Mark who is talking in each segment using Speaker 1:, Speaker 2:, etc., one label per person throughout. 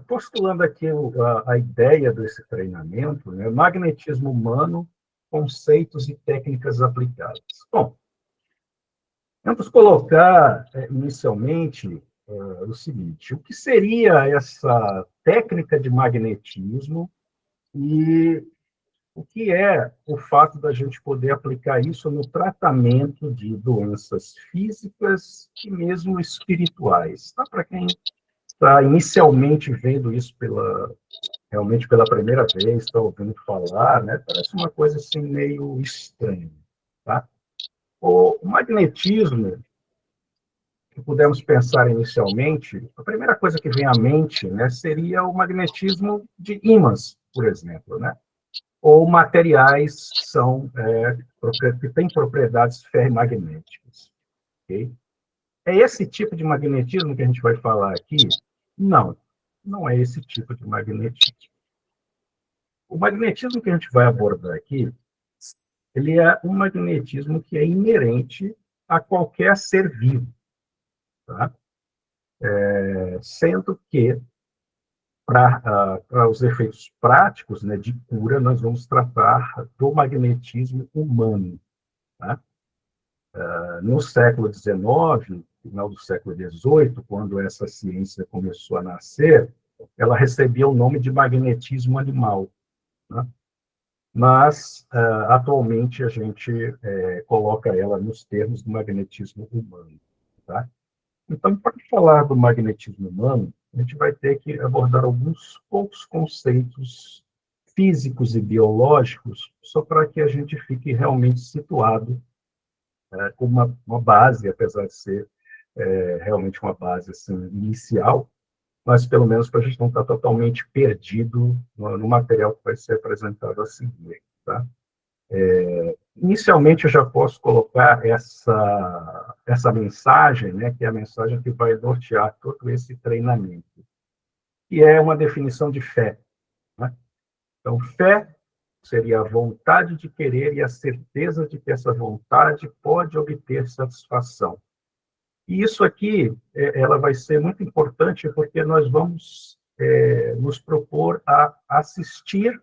Speaker 1: postulando aqui a ideia desse treinamento, né, magnetismo humano, conceitos e técnicas aplicadas. Bom, vamos colocar inicialmente o seguinte: o que seria essa técnica de magnetismo e o que é o fato da gente poder aplicar isso no tratamento de doenças físicas e mesmo espirituais? Tá? Para quem está inicialmente vendo isso realmente pela primeira vez, está ouvindo falar, né? Parece uma coisa assim meio estranha, tá? O magnetismo, que pudemos pensar inicialmente, a primeira coisa que vem à mente, né, seria o magnetismo de ímãs, por exemplo, né? Ou materiais que têm propriedades ferromagnéticas. Okay? É esse tipo de magnetismo que a gente vai falar aqui? Não, não é esse tipo de magnetismo. O magnetismo que a gente vai abordar aqui, ele é um magnetismo que é inerente a qualquer ser vivo, tá? Sendo que, para os efeitos práticos, né, de cura, nós vamos tratar do magnetismo humano. Tá? No século XIX, final do século XVIII, quando essa ciência começou a nascer, ela recebia o nome de magnetismo animal. Né? Mas, atualmente, a gente coloca ela nos termos do magnetismo humano. Tá? Então, para falar do magnetismo humano, a gente vai ter que abordar alguns poucos conceitos físicos e biológicos, só para que a gente fique realmente situado com uma base, apesar de ser realmente uma base assim, inicial, mas pelo menos para a gente não estar totalmente perdido no material que vai ser apresentado a seguir. Tá? Inicialmente, eu já posso colocar essa mensagem, né, que é a mensagem que vai nortear todo esse treinamento, que é uma definição de fé. Né? Então, fé seria a vontade de querer e a certeza de que essa vontade pode obter satisfação. E isso aqui, ela vai ser muito importante porque nós vamos nos propor a assistir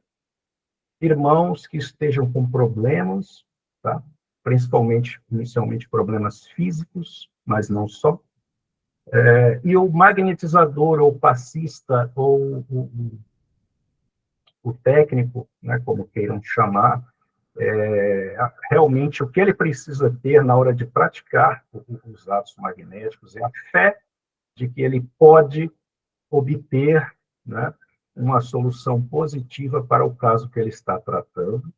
Speaker 1: irmãos que estejam com problemas, tá? Principalmente, inicialmente, problemas físicos, mas não só. E o magnetizador, ou passista, ou o técnico, né, como queiram chamar, realmente o que ele precisa ter na hora de praticar os atos magnéticos é a fé de que ele pode obter, né, uma solução positiva para o caso que ele está tratando.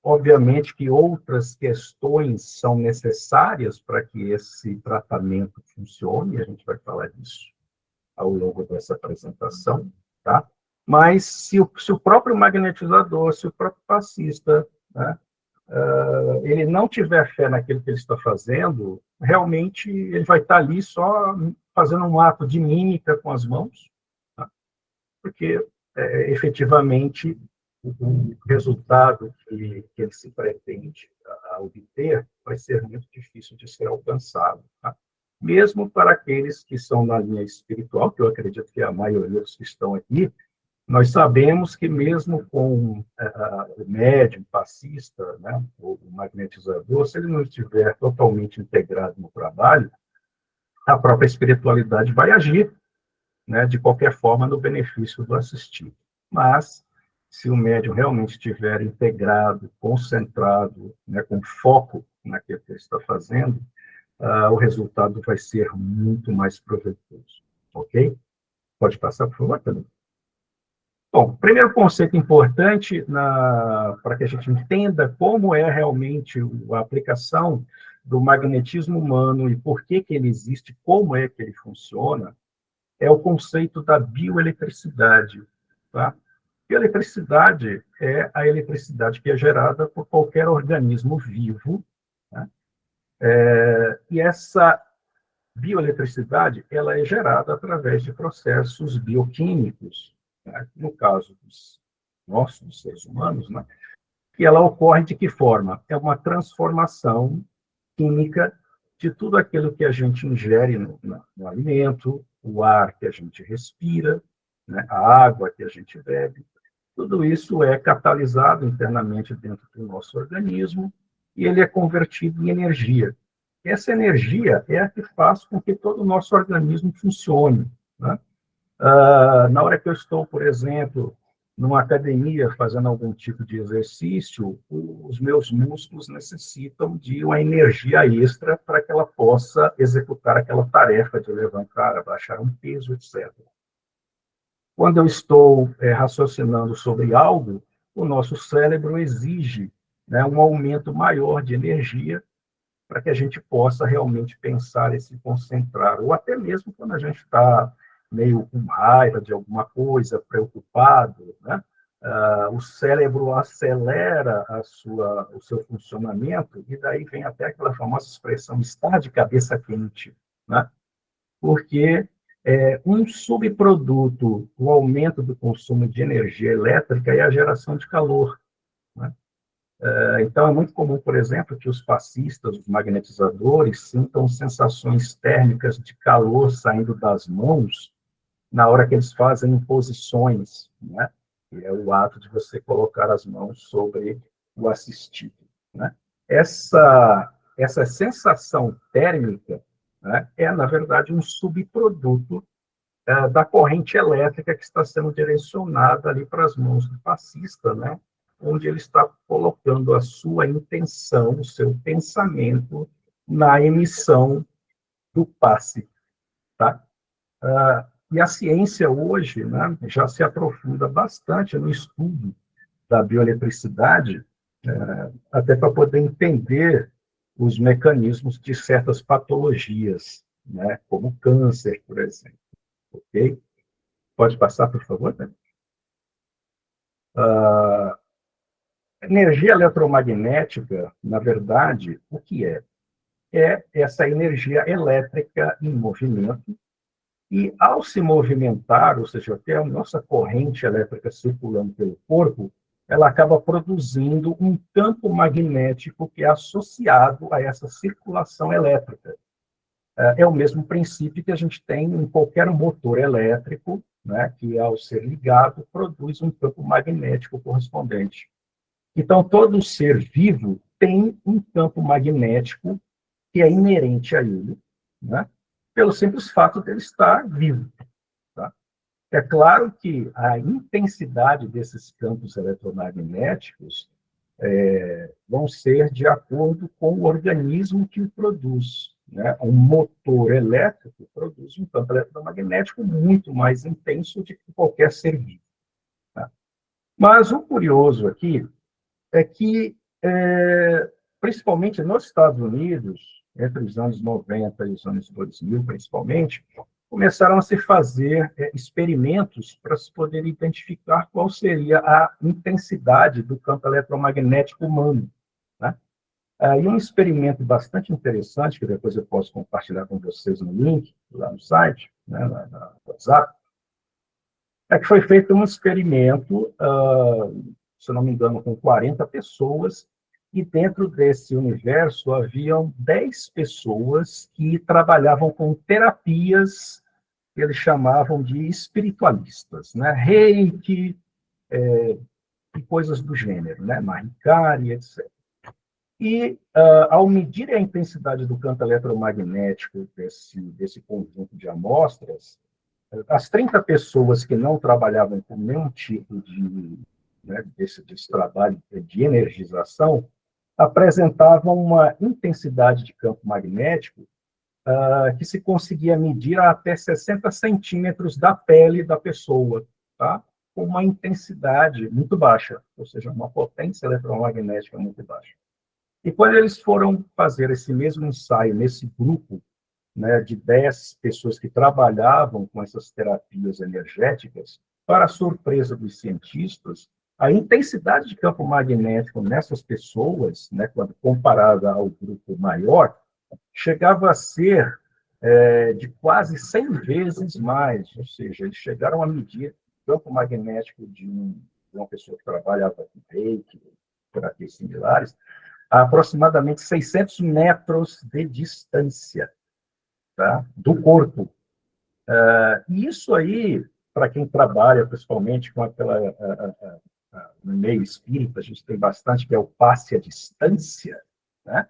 Speaker 1: Obviamente que outras questões são necessárias para que esse tratamento funcione, a gente vai falar disso ao longo dessa apresentação, tá? Mas se o próprio magnetizador, se o próprio passista, né, ele não tiver fé naquilo que ele está fazendo, realmente ele vai estar ali só fazendo um ato de mímica com as mãos, tá? Porque efetivamente o resultado que ele se pretende obter vai ser muito difícil de ser alcançado. Tá? Mesmo para aqueles que são na linha espiritual, que eu acredito que a maioria dos que estão aqui, nós sabemos que mesmo com o médium, passista, né, o magnetizador, se ele não estiver totalmente integrado no trabalho, a própria espiritualidade vai agir, né, de qualquer forma, no benefício do assistido. Mas, se o médium realmente estiver integrado, concentrado, né, com foco naquilo que ele está fazendo, o resultado vai ser muito mais proveitoso. Ok? Pode passar, por favor, Pedro. Bom, primeiro conceito importante para que a gente entenda como é realmente a aplicação do magnetismo humano e por que ele existe, como é que ele funciona, é o conceito da bioeletricidade. Tá? Bioeletricidade é a eletricidade que é gerada por qualquer organismo vivo. Né? E essa bioeletricidade ela é gerada através de processos bioquímicos, né? No caso dos seres humanos, né? E ela ocorre de que forma? É uma transformação química de tudo aquilo que a gente ingere no alimento, o ar que a gente respira, né, a água que a gente bebe, tudo isso é catalisado internamente dentro do nosso organismo e ele é convertido em energia. Essa energia é a que faz com que todo o nosso organismo funcione, né? Na hora que eu estou, por exemplo, numa academia fazendo algum tipo de exercício, os meus músculos necessitam de uma energia extra para que ela possa executar aquela tarefa de levantar, abaixar um peso, etc. Quando eu estou raciocinando sobre algo, o nosso cérebro exige, né, um aumento maior de energia para que a gente possa realmente pensar e se concentrar. Ou até mesmo quando a gente está meio com raiva de alguma coisa, preocupado, né? O cérebro acelera o seu funcionamento, e daí vem até aquela famosa expressão estar de cabeça quente, né? Porque um subproduto, o aumento do consumo de energia elétrica é a geração de calor, né? Então, é muito comum, por exemplo, que os passistas, os magnetizadores, sintam sensações térmicas de calor saindo das mãos na hora que eles fazem imposições, né? Que é o ato de você colocar as mãos sobre o assistido, né? Essa sensação térmica, né, é, na verdade, um subproduto da corrente elétrica que está sendo direcionada ali para as mãos do passista, né? Onde ele está colocando a sua intenção, o seu pensamento na emissão do passe, tá? E a ciência hoje, né, já se aprofunda bastante no estudo da bioeletricidade, até para poder entender os mecanismos de certas patologias, né, como câncer, por exemplo. Ok? Pode passar, por favor, né? Energia eletromagnética, na verdade, o que é? É essa energia elétrica em movimento, e ao se movimentar, ou seja, até a nossa corrente elétrica circulando pelo corpo, ela acaba produzindo um campo magnético que é associado a essa circulação elétrica. É o mesmo princípio que a gente tem em qualquer motor elétrico, né, que ao ser ligado produz um campo magnético correspondente. Então, todo ser vivo tem um campo magnético que é inerente a ele, né, pelo simples fato de ele estar vivo. Tá? É claro que a intensidade desses campos eletromagnéticos vão ser de acordo com o organismo que o produz. Né? Um motor elétrico produz um campo eletromagnético muito mais intenso do que qualquer ser vivo. Tá? Mas o curioso aqui é que, principalmente nos Estados Unidos, entre os anos 90 e os anos 2000, principalmente, começaram a se fazer experimentos para se poder identificar qual seria a intensidade do campo eletromagnético humano. Né? E um experimento bastante interessante, que depois eu posso compartilhar com vocês no link, lá no site, né, no WhatsApp, é que foi feito um experimento, se não me engano, com 40 pessoas, e dentro desse universo haviam 10 pessoas que trabalhavam com terapias que eles chamavam de espiritualistas, né? Reiki, e coisas do gênero, né? Mahikari, etc. E, ao medir a intensidade do campo eletromagnético desse conjunto de amostras, as 30 pessoas que não trabalhavam com nenhum tipo de, né, desse trabalho de energização apresentavam uma intensidade de campo magnético que se conseguia medir a até 60 centímetros da pele da pessoa, tá? Com uma intensidade muito baixa, ou seja, uma potência eletromagnética muito baixa. E quando eles foram fazer esse mesmo ensaio nesse grupo, né, de 10 pessoas que trabalhavam com essas terapias energéticas, para a surpresa dos cientistas, a intensidade de campo magnético nessas pessoas, né, quando comparada ao grupo maior, chegava a ser de quase 100 vezes mais, ou seja, eles chegaram a medir o campo magnético de uma pessoa que trabalhava com reiki, terapias similares, a aproximadamente 600 metros de distância, tá? Do corpo. E isso aí para quem trabalha, principalmente com no meio espírita, a gente tem bastante, que é o passe à distância, né?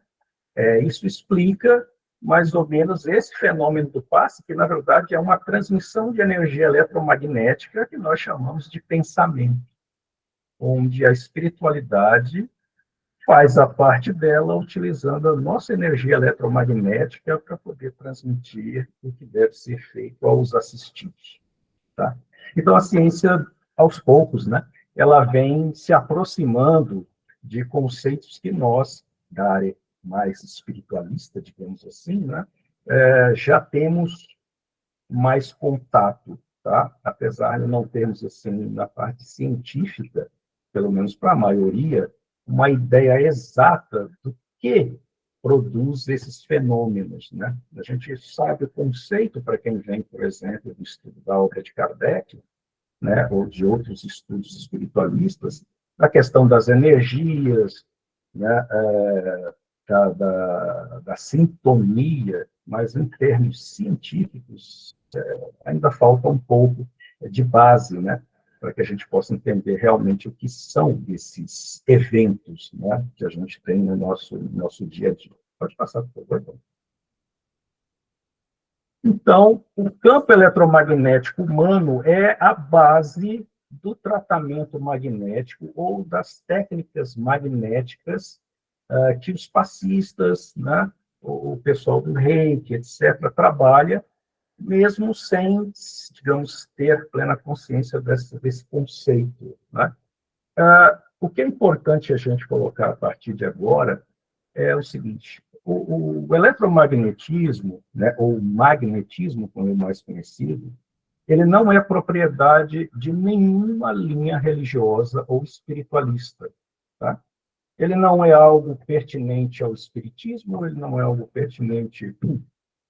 Speaker 1: Isso explica mais ou menos esse fenômeno do passe, que, na verdade, é uma transmissão de energia eletromagnética que nós chamamos de pensamento, onde a espiritualidade faz a parte dela utilizando a nossa energia eletromagnética para poder transmitir o que deve ser feito aos assistidos. Tá? Então, a ciência, aos poucos, né, ela vem se aproximando de conceitos que nós, da área mais espiritualista, digamos assim, né, já temos mais contato, tá? Apesar de não termos, assim, na parte científica, pelo menos para a maioria, uma ideia exata do que produz esses fenômenos, né? A gente sabe o conceito, para quem vem, por exemplo, do estudo da obra de Kardec, né, ou de outros estudos espiritualistas, da questão das energias, né, da sintonia, mas em termos científicos ainda falta um pouco de base, né, para que a gente possa entender realmente o que são esses eventos, né, que a gente tem no nosso dia a dia. Pode passar, por favor. Então, o campo eletromagnético humano é a base do tratamento magnético ou das técnicas magnéticas que os passistas, né, o pessoal do Reiki, etc., trabalha, mesmo sem, digamos, ter plena consciência desse conceito. Né? O que é importante a gente colocar a partir de agora é o seguinte: o eletromagnetismo, né, ou magnetismo, como é mais conhecido, ele não é propriedade de nenhuma linha religiosa ou espiritualista. Tá? Ele não é algo pertinente ao espiritismo, ele não é algo pertinente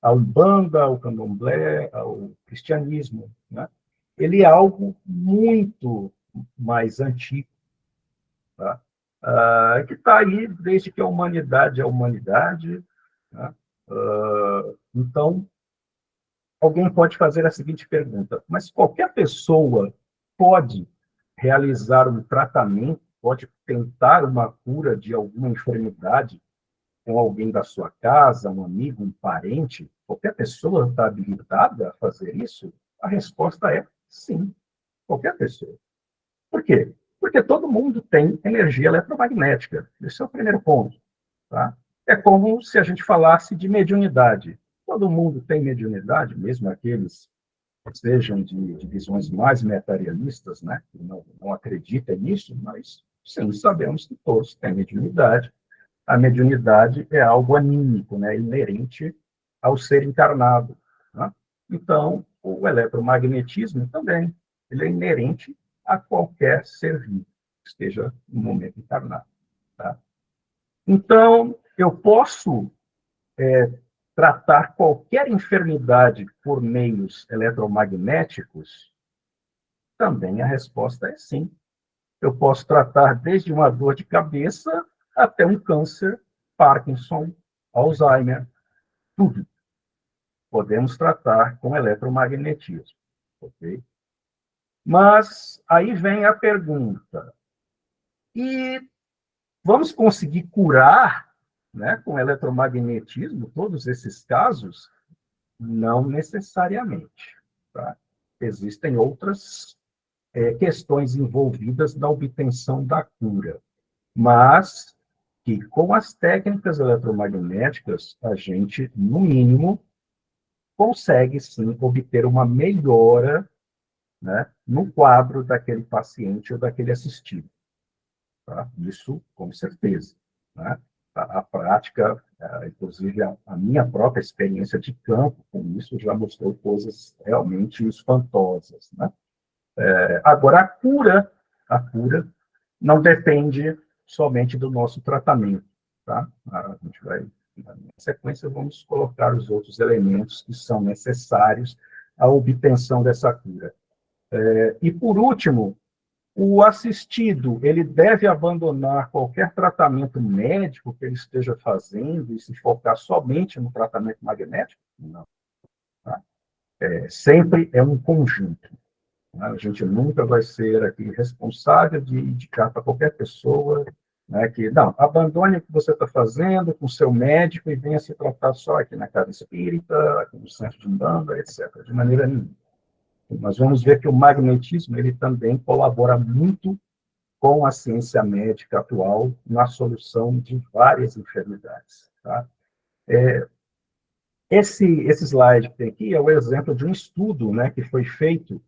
Speaker 1: à Umbanda, ao Candomblé, ao cristianismo. Né? Ele é algo muito mais antigo, tá? Que está aí desde que a humanidade é a humanidade. Né? Então, alguém pode fazer a seguinte pergunta: mas qualquer pessoa pode realizar um tratamento, pode tentar uma cura de alguma enfermidade com alguém da sua casa, um amigo, um parente? Qualquer pessoa está habilitada a fazer isso? A resposta é sim, qualquer pessoa. Por quê? Porque todo mundo tem energia eletromagnética. Esse é o primeiro ponto. Tá? É como se a gente falasse de mediunidade. Todo mundo tem mediunidade, mesmo aqueles que sejam de visões mais materialistas, né? Que não acreditam nisso, mas sim, sabemos que todos têm mediunidade. A mediunidade é algo anímico, né? Inerente ao ser encarnado. Né? Então, o eletromagnetismo também, ele é inerente a qualquer ser vivo, que esteja no momento encarnado. Tá? Então, eu posso tratar qualquer enfermidade por meios eletromagnéticos? Também a resposta é sim. Eu posso tratar desde uma dor de cabeça até um câncer, Parkinson, Alzheimer, tudo. Podemos tratar com eletromagnetismo. Ok? Mas aí vem a pergunta: e vamos conseguir curar, né, com eletromagnetismo todos esses casos? Não necessariamente. Tá? Existem outras questões envolvidas na obtenção da cura, mas que com as técnicas eletromagnéticas a gente, no mínimo, consegue sim obter uma melhora, né, no quadro daquele paciente ou daquele assistido. Tá? Isso, com certeza. Né? A prática, inclusive a minha própria experiência de campo com isso já mostrou coisas realmente espantosas. Né? Agora, a cura não depende somente do nosso tratamento. Tá? A gente vai, na sequência, vamos colocar os outros elementos que são necessários à obtenção dessa cura. E, por último, o assistido, ele deve abandonar qualquer tratamento médico que ele esteja fazendo e se focar somente no tratamento magnético? Não. Tá? Sempre é um conjunto. né? A gente nunca vai ser aqui responsável de indicar para qualquer pessoa, né, que, não, abandone o que você está fazendo com o seu médico e venha se tratar só aqui na casa espírita, aqui no centro de Umbanda, etc. De maneira nenhuma. Nós vamos ver que o magnetismo ele também colabora muito com a ciência médica atual na solução de várias enfermidades. Tá? Esse slide que tem aqui é o exemplo de um estudo, né, que foi feito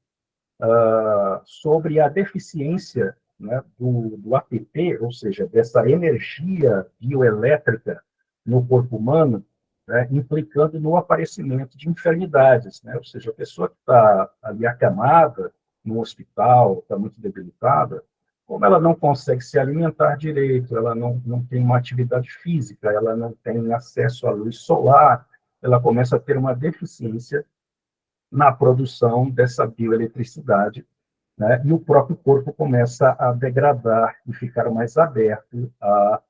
Speaker 1: sobre a deficiência, né, do ATP, ou seja, dessa energia bioelétrica no corpo humano, né, implicando no aparecimento de enfermidades, né? Ou seja, a pessoa que está ali acamada no hospital, está muito debilitada, como ela não consegue se alimentar direito, ela não tem uma atividade física, ela não tem acesso à luz solar, ela começa a ter uma deficiência na produção dessa bioeletricidade, né? E o próprio corpo começa a degradar e ficar mais aberto à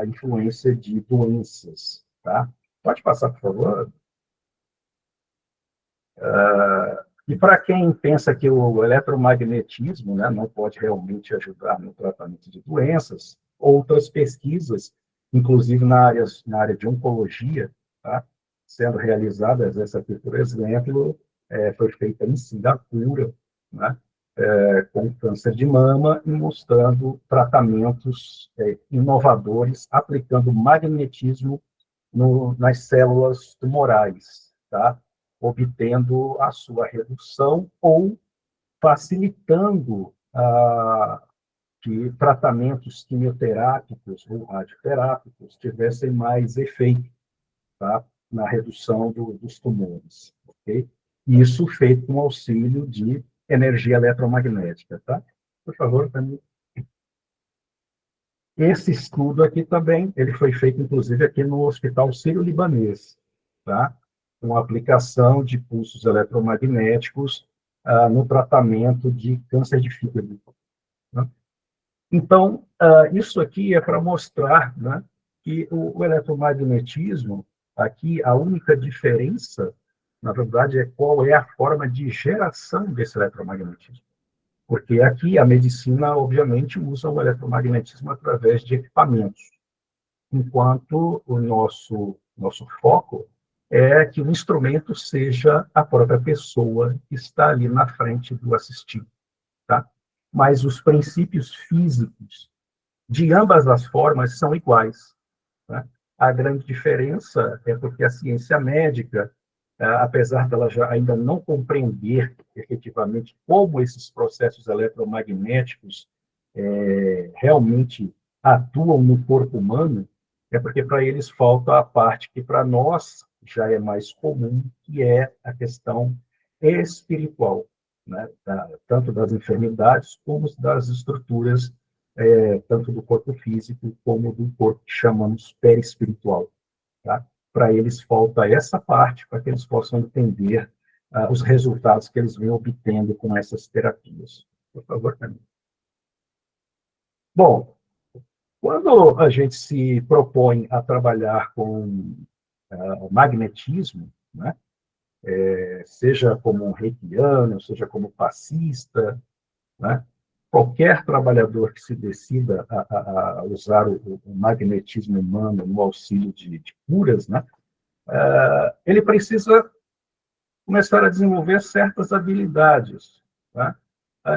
Speaker 1: influência de doenças. Tá? Pode passar, por favor? E para quem pensa que o eletromagnetismo, né, não pode realmente ajudar no tratamento de doenças, outras pesquisas, inclusive na área de oncologia, tá, sendo realizadas, essa aqui, por exemplo, foi feita em Singapura, né, com câncer de mama, e mostrando tratamentos inovadores, aplicando magnetismo nas células tumorais, tá? Obtendo a sua redução ou facilitando que tratamentos quimioterápicos ou radioterápicos tivessem mais efeito, tá? Na redução dos tumores. Okay? Isso feito com auxílio de energia eletromagnética. Tá? Por favor, Camila. Esse estudo aqui também, ele foi feito, inclusive, aqui no Hospital Sírio-Libanês, tá? Com aplicação de pulsos eletromagnéticos no tratamento de câncer de fígado. Né? Então, isso aqui é para mostrar, né, que o eletromagnetismo, aqui, a única diferença, na verdade, é qual é a forma de geração desse eletromagnetismo. Porque aqui a medicina, obviamente, usa o eletromagnetismo através de equipamentos, enquanto o nosso foco é que o instrumento seja a própria pessoa que está ali na frente do assistido. Tá? Mas os princípios físicos de ambas as formas são iguais. Tá? A grande diferença é porque a ciência médica, apesar dela já ainda não compreender efetivamente como esses processos eletromagnéticos realmente atuam no corpo humano, é porque para eles falta a parte que para nós já é mais comum, que é a questão espiritual, né? Tanto das enfermidades como das estruturas, tanto do corpo físico como do corpo que chamamos perispiritual. Tá? Para eles falta essa parte, para que eles possam entender os resultados que eles vêm obtendo com essas terapias. Por favor, Camila. Bom, quando a gente se propõe a trabalhar com magnetismo, né, seja como um reikiano, seja como passista, né, qualquer trabalhador que se decida a usar o magnetismo humano no auxílio de curas, né, ele precisa começar a desenvolver certas habilidades. Tá?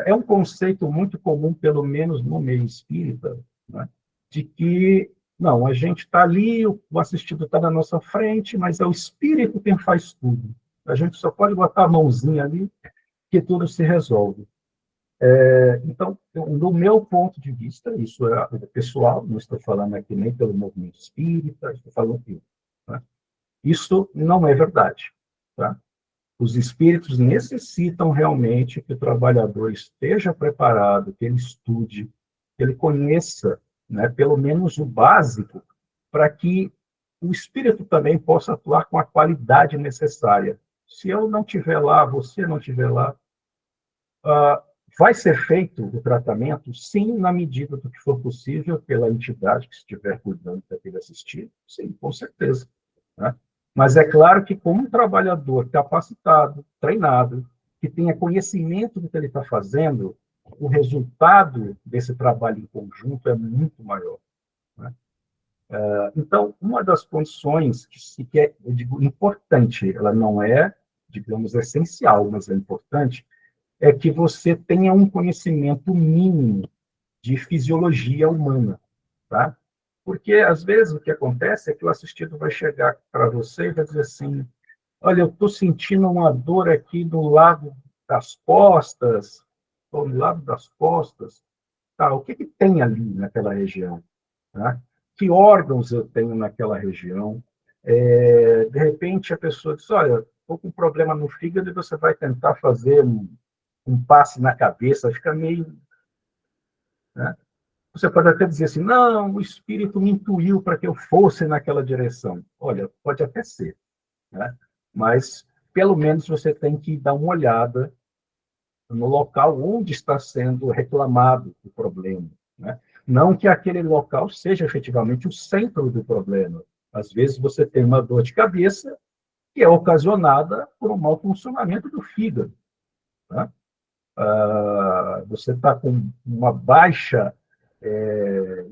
Speaker 1: É um conceito muito comum, pelo menos no meio espírita, né, de que, não, a gente está ali, o assistido está na nossa frente, mas é o espírito quem faz tudo. A gente só pode botar a mãozinha ali que tudo se resolve. Então, do meu ponto de vista, isso é pessoal, não estou falando aqui nem pelo movimento espírita, estou falando aqui. Né? Isso não é verdade. Tá? Os espíritos necessitam realmente que o trabalhador esteja preparado, que ele estude, que ele conheça, né, pelo menos o básico, para que o espírito também possa atuar com a qualidade necessária. Se eu não estiver lá, você não estiver lá, vai ser feito o tratamento, sim, na medida do que for possível, pela entidade que estiver cuidando daquele assistido, sim, com certeza. Né? Mas é claro que, como um trabalhador capacitado, treinado, que tenha conhecimento do que ele está fazendo, o resultado desse trabalho em conjunto é muito maior, né? Então, uma das condições que é, eu digo, importante, ela não é, digamos, essencial, mas é importante, é que você tenha um conhecimento mínimo de fisiologia humana, tá? Porque, às vezes, o que acontece é que o assistido vai chegar para você e vai dizer assim, olha, eu estou sentindo uma dor aqui do lado das costas, ou do lado das costas, tá? O que que tem ali naquela região, tá? Que órgãos eu tenho naquela região? De repente, a pessoa diz, olha, estou com um problema no fígado e você vai tentar fazer um passe na cabeça, fica meio... Né? Você pode até dizer assim, não, o espírito me intuiu para que eu fosse naquela direção. Olha, pode até ser, né? Mas, pelo menos, você tem que dar uma olhada no local onde está sendo reclamado o problema, né? Não que aquele local seja efetivamente o centro do problema. Às vezes você tem uma dor de cabeça que é ocasionada por um mau funcionamento do fígado, né? Você está com uma baixa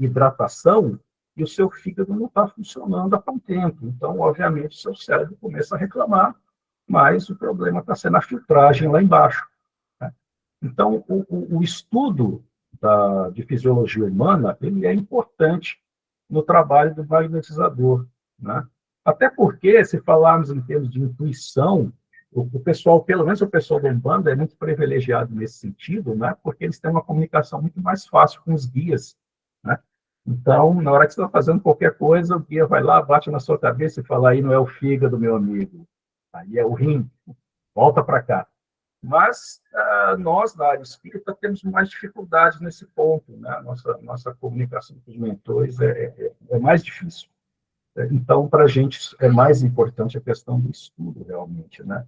Speaker 1: hidratação e o seu fígado não está funcionando há um tempo. Então, obviamente, o seu cérebro começa a reclamar, mas o problema está sendo a filtragem lá embaixo, né? Então, o estudo de fisiologia humana ele é importante no trabalho do magnetizador, né? Até porque, se falarmos em termos de intuição, o pessoal, pelo menos o pessoal da Umbanda, é muito privilegiado nesse sentido, né? Porque eles têm uma comunicação muito mais fácil com os guias, né? Então, na hora que você está fazendo qualquer coisa, o guia vai lá, bate na sua cabeça e fala, aí não é o fígado, meu amigo, aí é o rim, volta para cá. Mas nós, da área espírita, temos mais dificuldades nesse ponto, né? Nossa comunicação com os mentores é mais difícil. Então, para a gente, é mais importante a questão do estudo, realmente, né?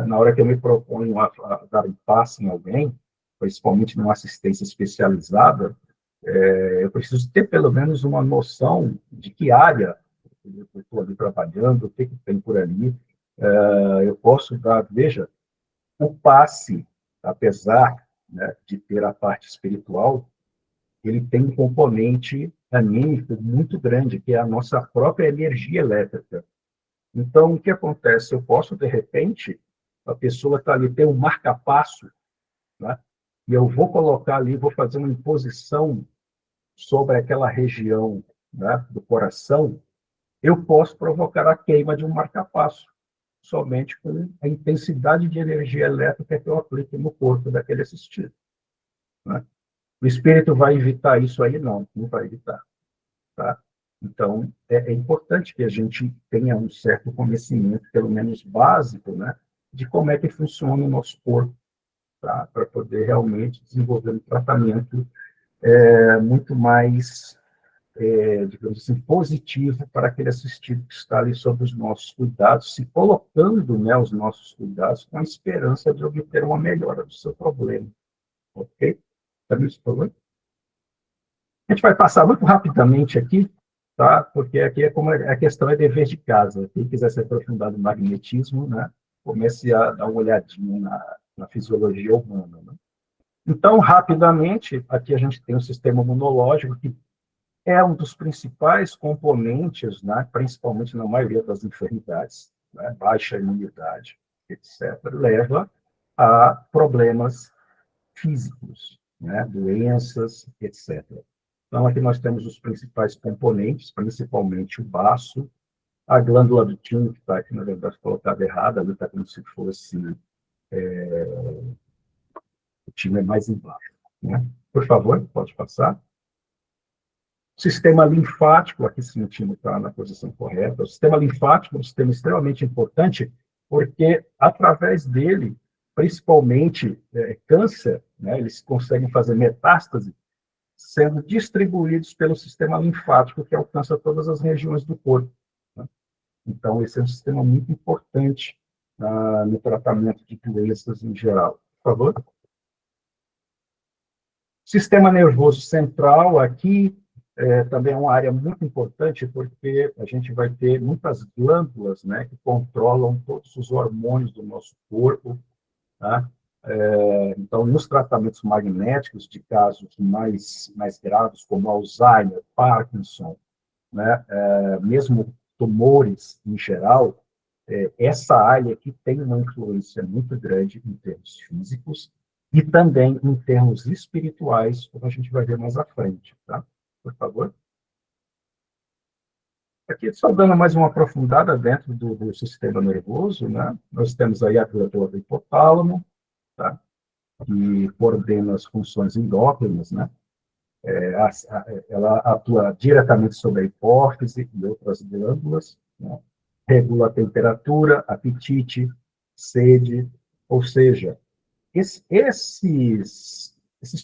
Speaker 1: Na hora que eu me proponho a dar um passe em alguém, principalmente numa assistência especializada, eu preciso ter pelo menos uma noção de que área eu estou ali trabalhando, o que tem por ali. Eu posso dar, veja, o passe, apesar, né, de ter a parte espiritual, ele tem um componente anímico muito grande, que é a nossa própria energia elétrica. Então, o que acontece? Eu posso, de repente, a pessoa está ali, tem um marca-passo, né? E eu vou colocar ali, vou fazer uma imposição sobre aquela região, né, do coração, eu posso provocar a queima de um marca-passo, somente com a intensidade de energia elétrica que eu aplico no corpo daquele assistido, né? O espírito vai evitar isso aí? Não vai evitar, tá? Então, é importante que a gente tenha um certo conhecimento, pelo menos básico, né, de como é que funciona o nosso corpo, tá? Para poder realmente desenvolver um tratamento muito mais, digamos assim, positivo para aquele assistido que está ali sob os nossos cuidados, se colocando, né, os nossos cuidados com a esperança de obter uma melhora do seu problema, ok? Tá me falando? A gente vai passar muito rapidamente aqui, tá? Porque aqui é como a questão é dever de casa. Quem quiser se aprofundar no magnetismo, né, comece a dar uma olhadinha na fisiologia humana, né? Então, rapidamente, aqui a gente tem o sistema imunológico, que é um dos principais componentes, né, principalmente na maioria das enfermidades, né, baixa imunidade, etc., leva a problemas físicos, né, doenças, etc. Então, aqui nós temos os principais componentes, principalmente o baço, a glândula do timo, que está aqui, na verdade, colocada errada, ali está como se fosse, o timo é mais embaixo, né? Por favor, pode passar. Sistema linfático, aqui sim o timo está na posição correta. O sistema linfático é um sistema extremamente importante, porque através dele, principalmente câncer, né, eles conseguem fazer metástase, sendo distribuídos pelo sistema linfático, que alcança todas as regiões do corpo, né? Então, esse é um sistema muito importante no tratamento de doenças em geral. Por favor. Sistema nervoso central, aqui, também é uma área muito importante, porque a gente vai ter muitas glândulas, né, que controlam todos os hormônios do nosso corpo, tá? Então, nos tratamentos magnéticos de casos mais graves, como Alzheimer, Parkinson, né, mesmo tumores em geral, essa área aqui tem uma influência muito grande em termos físicos e também em termos espirituais, como a gente vai ver mais à frente, tá? Por favor. Aqui, só dando mais uma aprofundada dentro do sistema nervoso, né? Nós temos aí a glândula do hipotálamo, tá? Que coordena as funções endócrinas, né? Ela atua diretamente sobre a hipófise e outras glândulas, né? Regula a temperatura, apetite, sede, ou seja, esses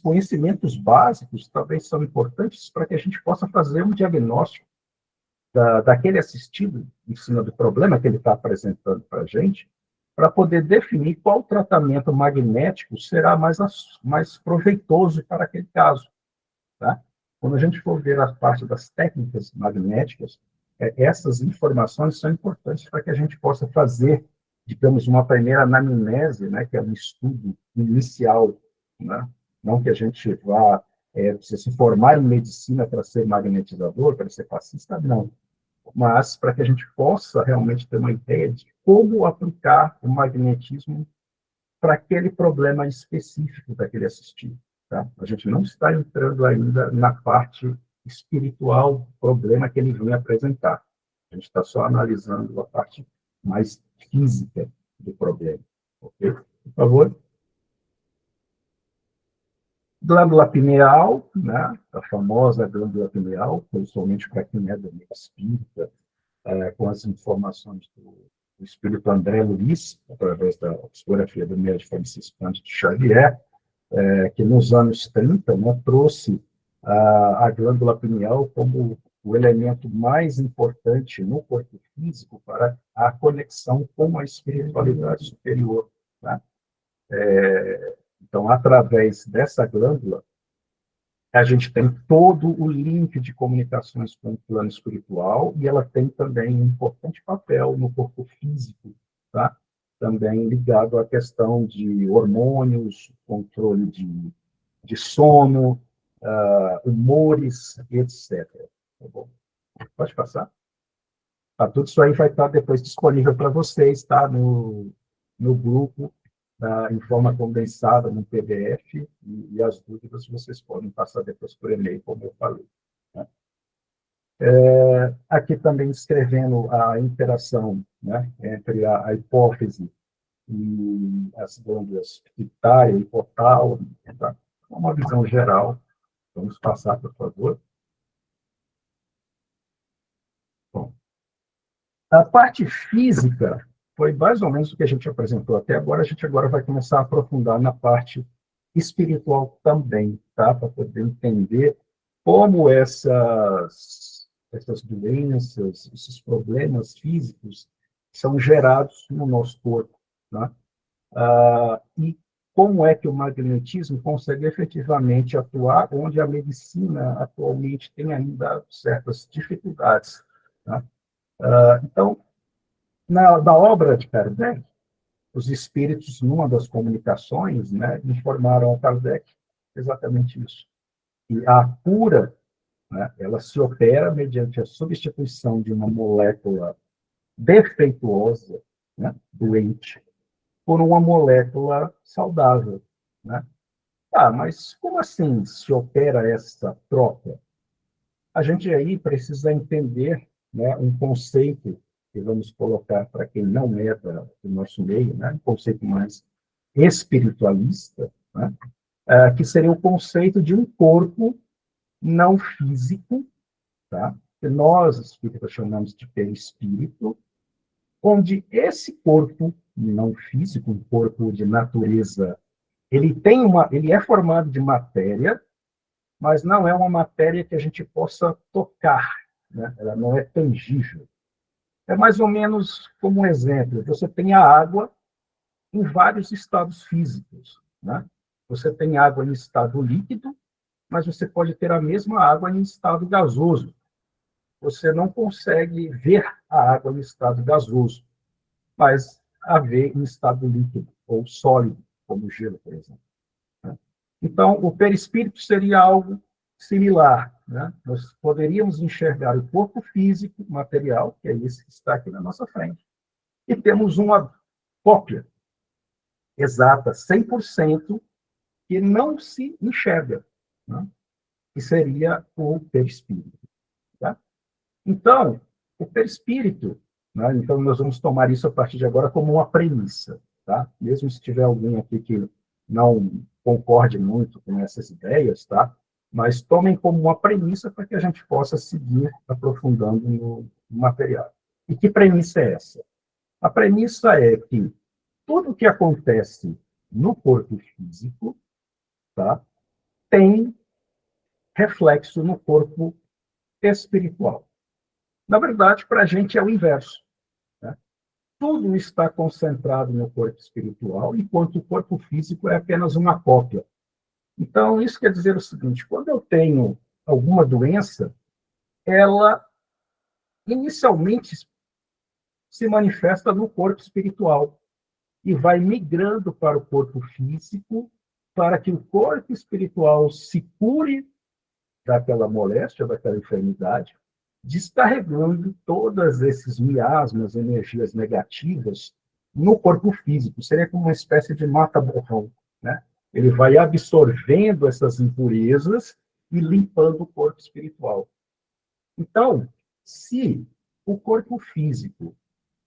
Speaker 1: conhecimentos básicos também são importantes para que a gente possa fazer um diagnóstico daquele assistido em cima do problema que ele está apresentando para a gente, para poder definir qual tratamento magnético será mais proveitoso para aquele caso. Tá? Quando a gente for ver a parte das técnicas magnéticas, essas informações são importantes para que a gente possa fazer, digamos, uma primeira anamnese, né, que é um estudo inicial, né? Não que a gente vá se formar em medicina para ser magnetizador, para ser passista, não. Mas para que a gente possa realmente ter uma ideia de como aplicar o magnetismo para aquele problema específico daquele assistido. Tá? A gente não está entrando ainda na parte espiritual do problema que ele vem apresentar. A gente está só analisando a parte mais física do problema. Ok? Por favor. Glândula pineal, né? A famosa glândula pineal, principalmente para quem é do meio espírita, com as informações do espírito André Luiz, através da psicografia do médico Franciscano de Xavier, que nos anos 30, né, trouxe a glândula pineal como o elemento mais importante no corpo físico para a conexão com a espiritualidade superior. Tá? Então, através dessa glândula, a gente tem todo o link de comunicações com o plano espiritual e ela tem também um importante papel no corpo físico, tá? Também ligado à questão de hormônios, controle de sono, humores, etc. Tá bom? Pode passar? Tá, tudo isso aí vai estar depois disponível para vocês, tá? No grupo, em forma condensada, no PDF, e as dúvidas vocês podem passar depois por e-mail, como eu falei. Né? Aqui também descrevendo a interação, né, entre a hipófise e as glândulas pituitária e hipotálamo, tá? Uma visão geral. Vamos passar, por favor. Bom, a parte física foi mais ou menos o que a gente apresentou até agora. A gente agora vai começar a aprofundar na parte espiritual também, tá? Para poder entender como essas doenças, esses problemas físicos são gerados no nosso corpo, né? E como é que o magnetismo consegue efetivamente atuar onde a medicina atualmente tem ainda certas dificuldades, né? Então, na obra de Kardec, os espíritos, numa das comunicações, né, informaram a Kardec exatamente isso. E a cura, né, ela se opera mediante a substituição de uma molécula defeituosa, né, doente, por uma molécula saudável. Né? Mas como assim se opera essa troca? A gente aí precisa entender, né, um conceito que vamos colocar para quem não é do nosso meio, né, um conceito mais espiritualista, né, que seria o conceito de um corpo não físico, tá, que nós, espíritas, chamamos de perispírito, onde esse corpo não físico, um corpo de natureza, ele é formado de matéria, mas não é uma matéria que a gente possa tocar, né? Ela não é tangível. É mais ou menos como um exemplo: você tem a água em vários estados físicos, né? Você tem água em estado líquido, mas você pode ter a mesma água em estado gasoso. Você não consegue ver a água em estado gasoso, mas a ver em estado líquido ou sólido, como o gelo, por exemplo. Né? Então, o perispírito seria algo similar. Né? Nós poderíamos enxergar o corpo físico, material, que é esse que está aqui na nossa frente, e temos uma cópia exata, 100%, que não se enxerga, né? Que seria o perispírito. Tá? Então, o perispírito, né? Então nós vamos tomar isso a partir de agora como uma premissa. Tá? Mesmo se tiver alguém aqui que não concorde muito com essas ideias, tá? Mas tomem como uma premissa para que a gente possa seguir aprofundando no material. E que premissa é essa? A premissa é que tudo o que acontece no corpo físico, tá, tem reflexo no corpo espiritual. Na verdade, para a gente é o inverso. Né? Tudo está concentrado no corpo espiritual, enquanto o corpo físico é apenas uma cópia. Então, isso quer dizer o seguinte: quando eu tenho alguma doença, ela inicialmente se manifesta no corpo espiritual e vai migrando para o corpo físico, para que o corpo espiritual se cure daquela moléstia, daquela enfermidade, descarregando todos esses miasmas, energias negativas no corpo físico. Seria como uma espécie de mata-borrão, né? Ele vai absorvendo essas impurezas e limpando o corpo espiritual. Então, se o corpo físico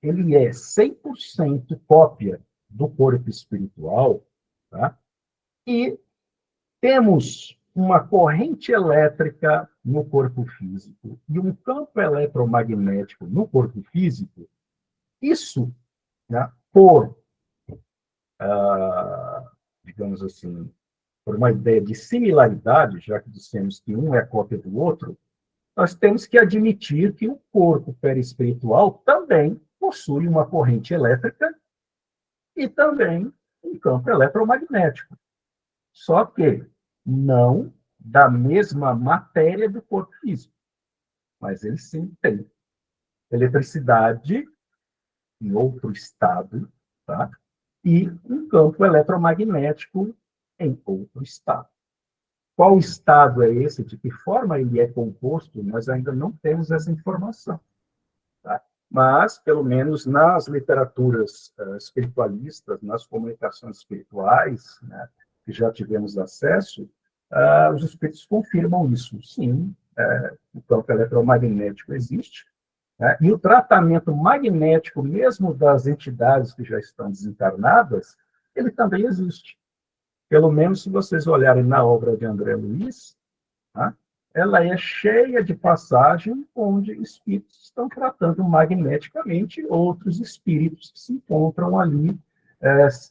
Speaker 1: ele é 100% cópia do corpo espiritual, tá? E temos uma corrente elétrica no corpo físico e um campo eletromagnético no corpo físico, isso, né, digamos assim, por uma ideia de similaridade, já que dissemos que um é cópia do outro, nós temos que admitir que o corpo perispiritual também possui uma corrente elétrica e também um campo eletromagnético. Só que não da mesma matéria do corpo físico, mas ele sim tem eletricidade em outro estado, tá? E um campo eletromagnético em outro estado. Qual estado é esse? De que forma ele é composto? Nós ainda não temos essa informação. Tá? Mas, pelo menos nas literaturas espiritualistas, nas comunicações espirituais, né, que já tivemos acesso, os espíritos confirmam isso. Sim, o campo eletromagnético existe, né, e o tratamento magnético, mesmo das entidades que já estão desencarnadas, ele também existe. Pelo menos se vocês olharem na obra de André Luiz, tá? Ela é cheia de passagens onde espíritos estão tratando magneticamente outros espíritos que se encontram ali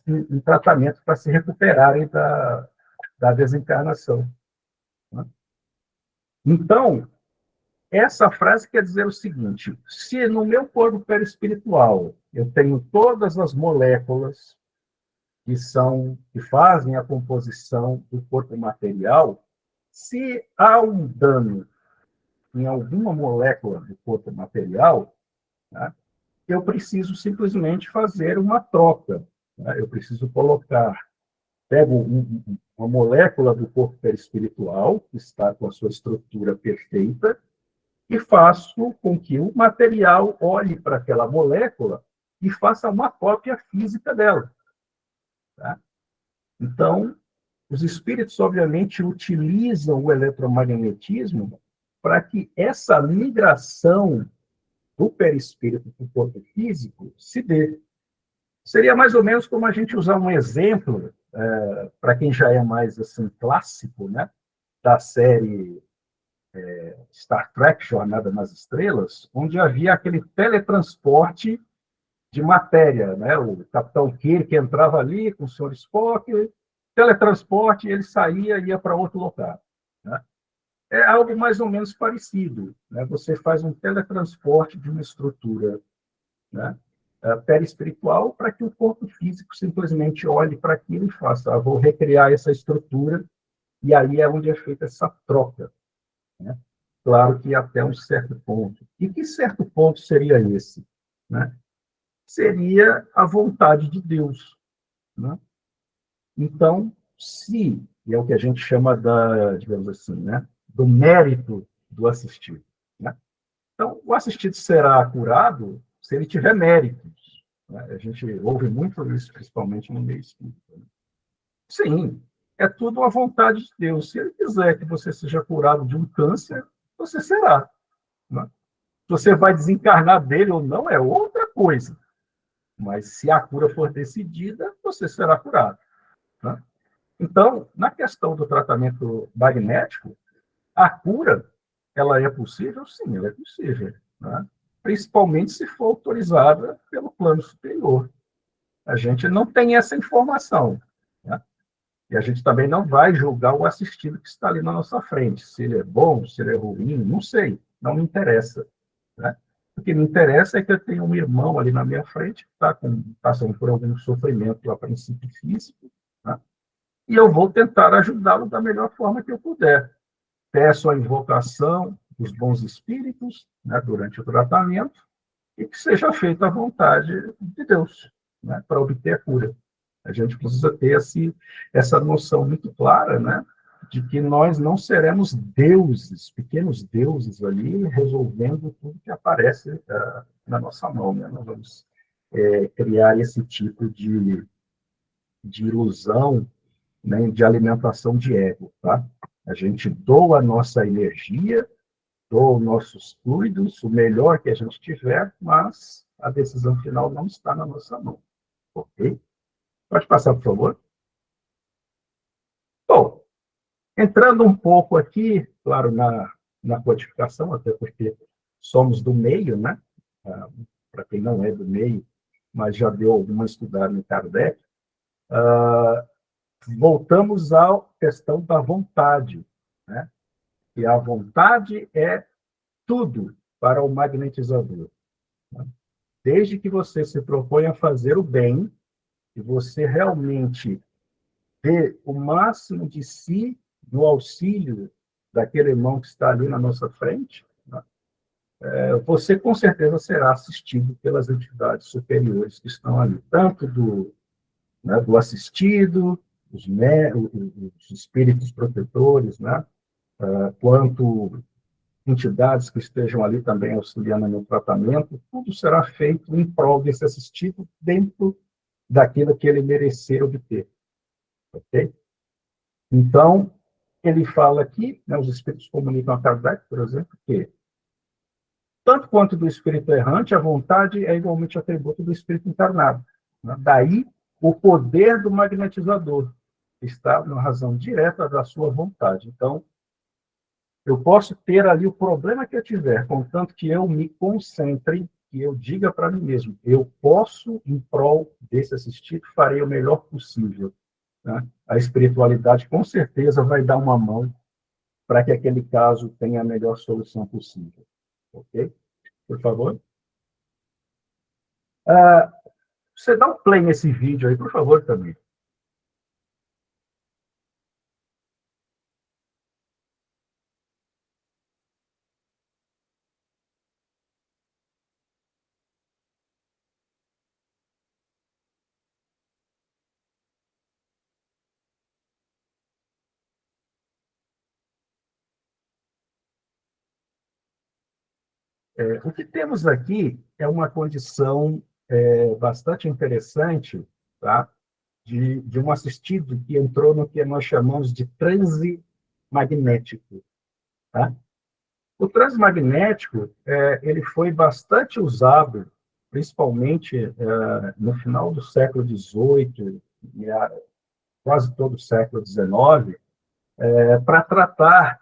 Speaker 1: em tratamento para se recuperarem da desencarnação. Né? Então, essa frase quer dizer o seguinte: se no meu corpo perispiritual eu tenho todas as moléculas que fazem a composição do corpo material, se há um dano em alguma molécula do corpo material, né, eu preciso simplesmente fazer uma troca. Né? Eu preciso pego uma molécula do corpo perispiritual, que está com a sua estrutura perfeita, e faço com que o material olhe para aquela molécula e faça uma cópia física dela. Tá? Então, os espíritos, obviamente, utilizam o eletromagnetismo para que essa migração do perispírito para o corpo físico se dê. Seria mais ou menos como a gente usar um exemplo, para quem já é mais assim clássico, né, da série Star Trek, Jornada nas Estrelas, onde havia aquele teletransporte de matéria, né? O Capitão Kirk entrava ali com o Sr. Spock, teletransporte, ele saía e ia para outro local. Né? É algo mais ou menos parecido. Né? Você faz um teletransporte de uma estrutura, né, perispiritual para que o corpo físico simplesmente olhe para aquilo e faça, vou recriar essa estrutura, e aí é onde é feita essa troca. Né? Claro que até um certo ponto. E que certo ponto seria esse? Né? Seria a vontade de Deus. Né? Então, se, e é o que a gente chama da, digamos assim, né, do mérito do assistido, né? Então, o assistido será curado se ele tiver méritos, né? A gente ouve muito isso, principalmente no meio espírita, né? Sim, é tudo a vontade de Deus. Se ele quiser que você seja curado de um câncer, você será, né? Se você vai desencarnar dele ou não é outra coisa. Mas se a cura for decidida, você será curado, né? Então, na questão do tratamento magnético, a cura, ela é possível? Sim, ela é possível, né? Principalmente se for autorizada pelo plano superior. A gente não tem essa informação, né? E a gente também não vai julgar o assistido que está ali na nossa frente, se ele é bom, se ele é ruim, não sei, não me interessa, né? O que me interessa é que eu tenho um irmão ali na minha frente que está passando por algum sofrimento, a princípio físico, né? E eu vou tentar ajudá-lo da melhor forma que eu puder. Peço a invocação dos bons espíritos, né, durante o tratamento, e que seja feita a vontade de Deus, né, para obter a cura. A gente precisa ter essa noção muito clara, né, de que nós não seremos deuses, pequenos deuses ali, resolvendo tudo que aparece na nossa mão. Né? Nós vamos criar esse tipo de ilusão, né, de alimentação de ego. Tá? A gente doa a nossa energia, doa os nossos fluidos, o melhor que a gente tiver, mas a decisão final não está na nossa mão. Ok? Pode passar, por favor. Bom, entrando um pouco aqui, claro, na codificação, até porque somos do meio, né? Para quem não é do meio, mas já deu alguma estudada em Kardec, voltamos à questão da vontade, né? E a vontade é tudo para o magnetizador, né? Desde que você se propõe a fazer o bem, e você realmente dê o máximo de si no auxílio daquele irmão que está ali na nossa frente, né? Você com certeza será assistido pelas entidades superiores que estão ali, tanto né, do assistido, os espíritos protetores, né, quanto entidades que estejam ali também auxiliando no tratamento, tudo será feito em prol desse assistido dentro daquilo que ele merecer obter, ok? Então, ele fala aqui, né, os espíritos comunicam a Kardec, por exemplo, que tanto quanto do espírito errante, a vontade é igualmente atributo do espírito encarnado, né? Daí, o poder do magnetizador está na razão direta da sua vontade. Então, eu posso ter ali o problema que eu tiver, contanto que eu me concentre, que eu diga para mim mesmo, eu posso, em prol desse assistido, farei o melhor possível, né? A espiritualidade, com certeza, vai dar uma mão para que aquele caso tenha a melhor solução possível. Ok? Por favor. Você dá um play nesse vídeo aí, por favor, também. O que temos aqui é uma condição bastante interessante, tá? De um assistido que entrou no que nós chamamos de transe magnético. Tá? O transe magnético ele foi bastante usado, principalmente no final do século XVIII, quase todo o século XIX, para tratar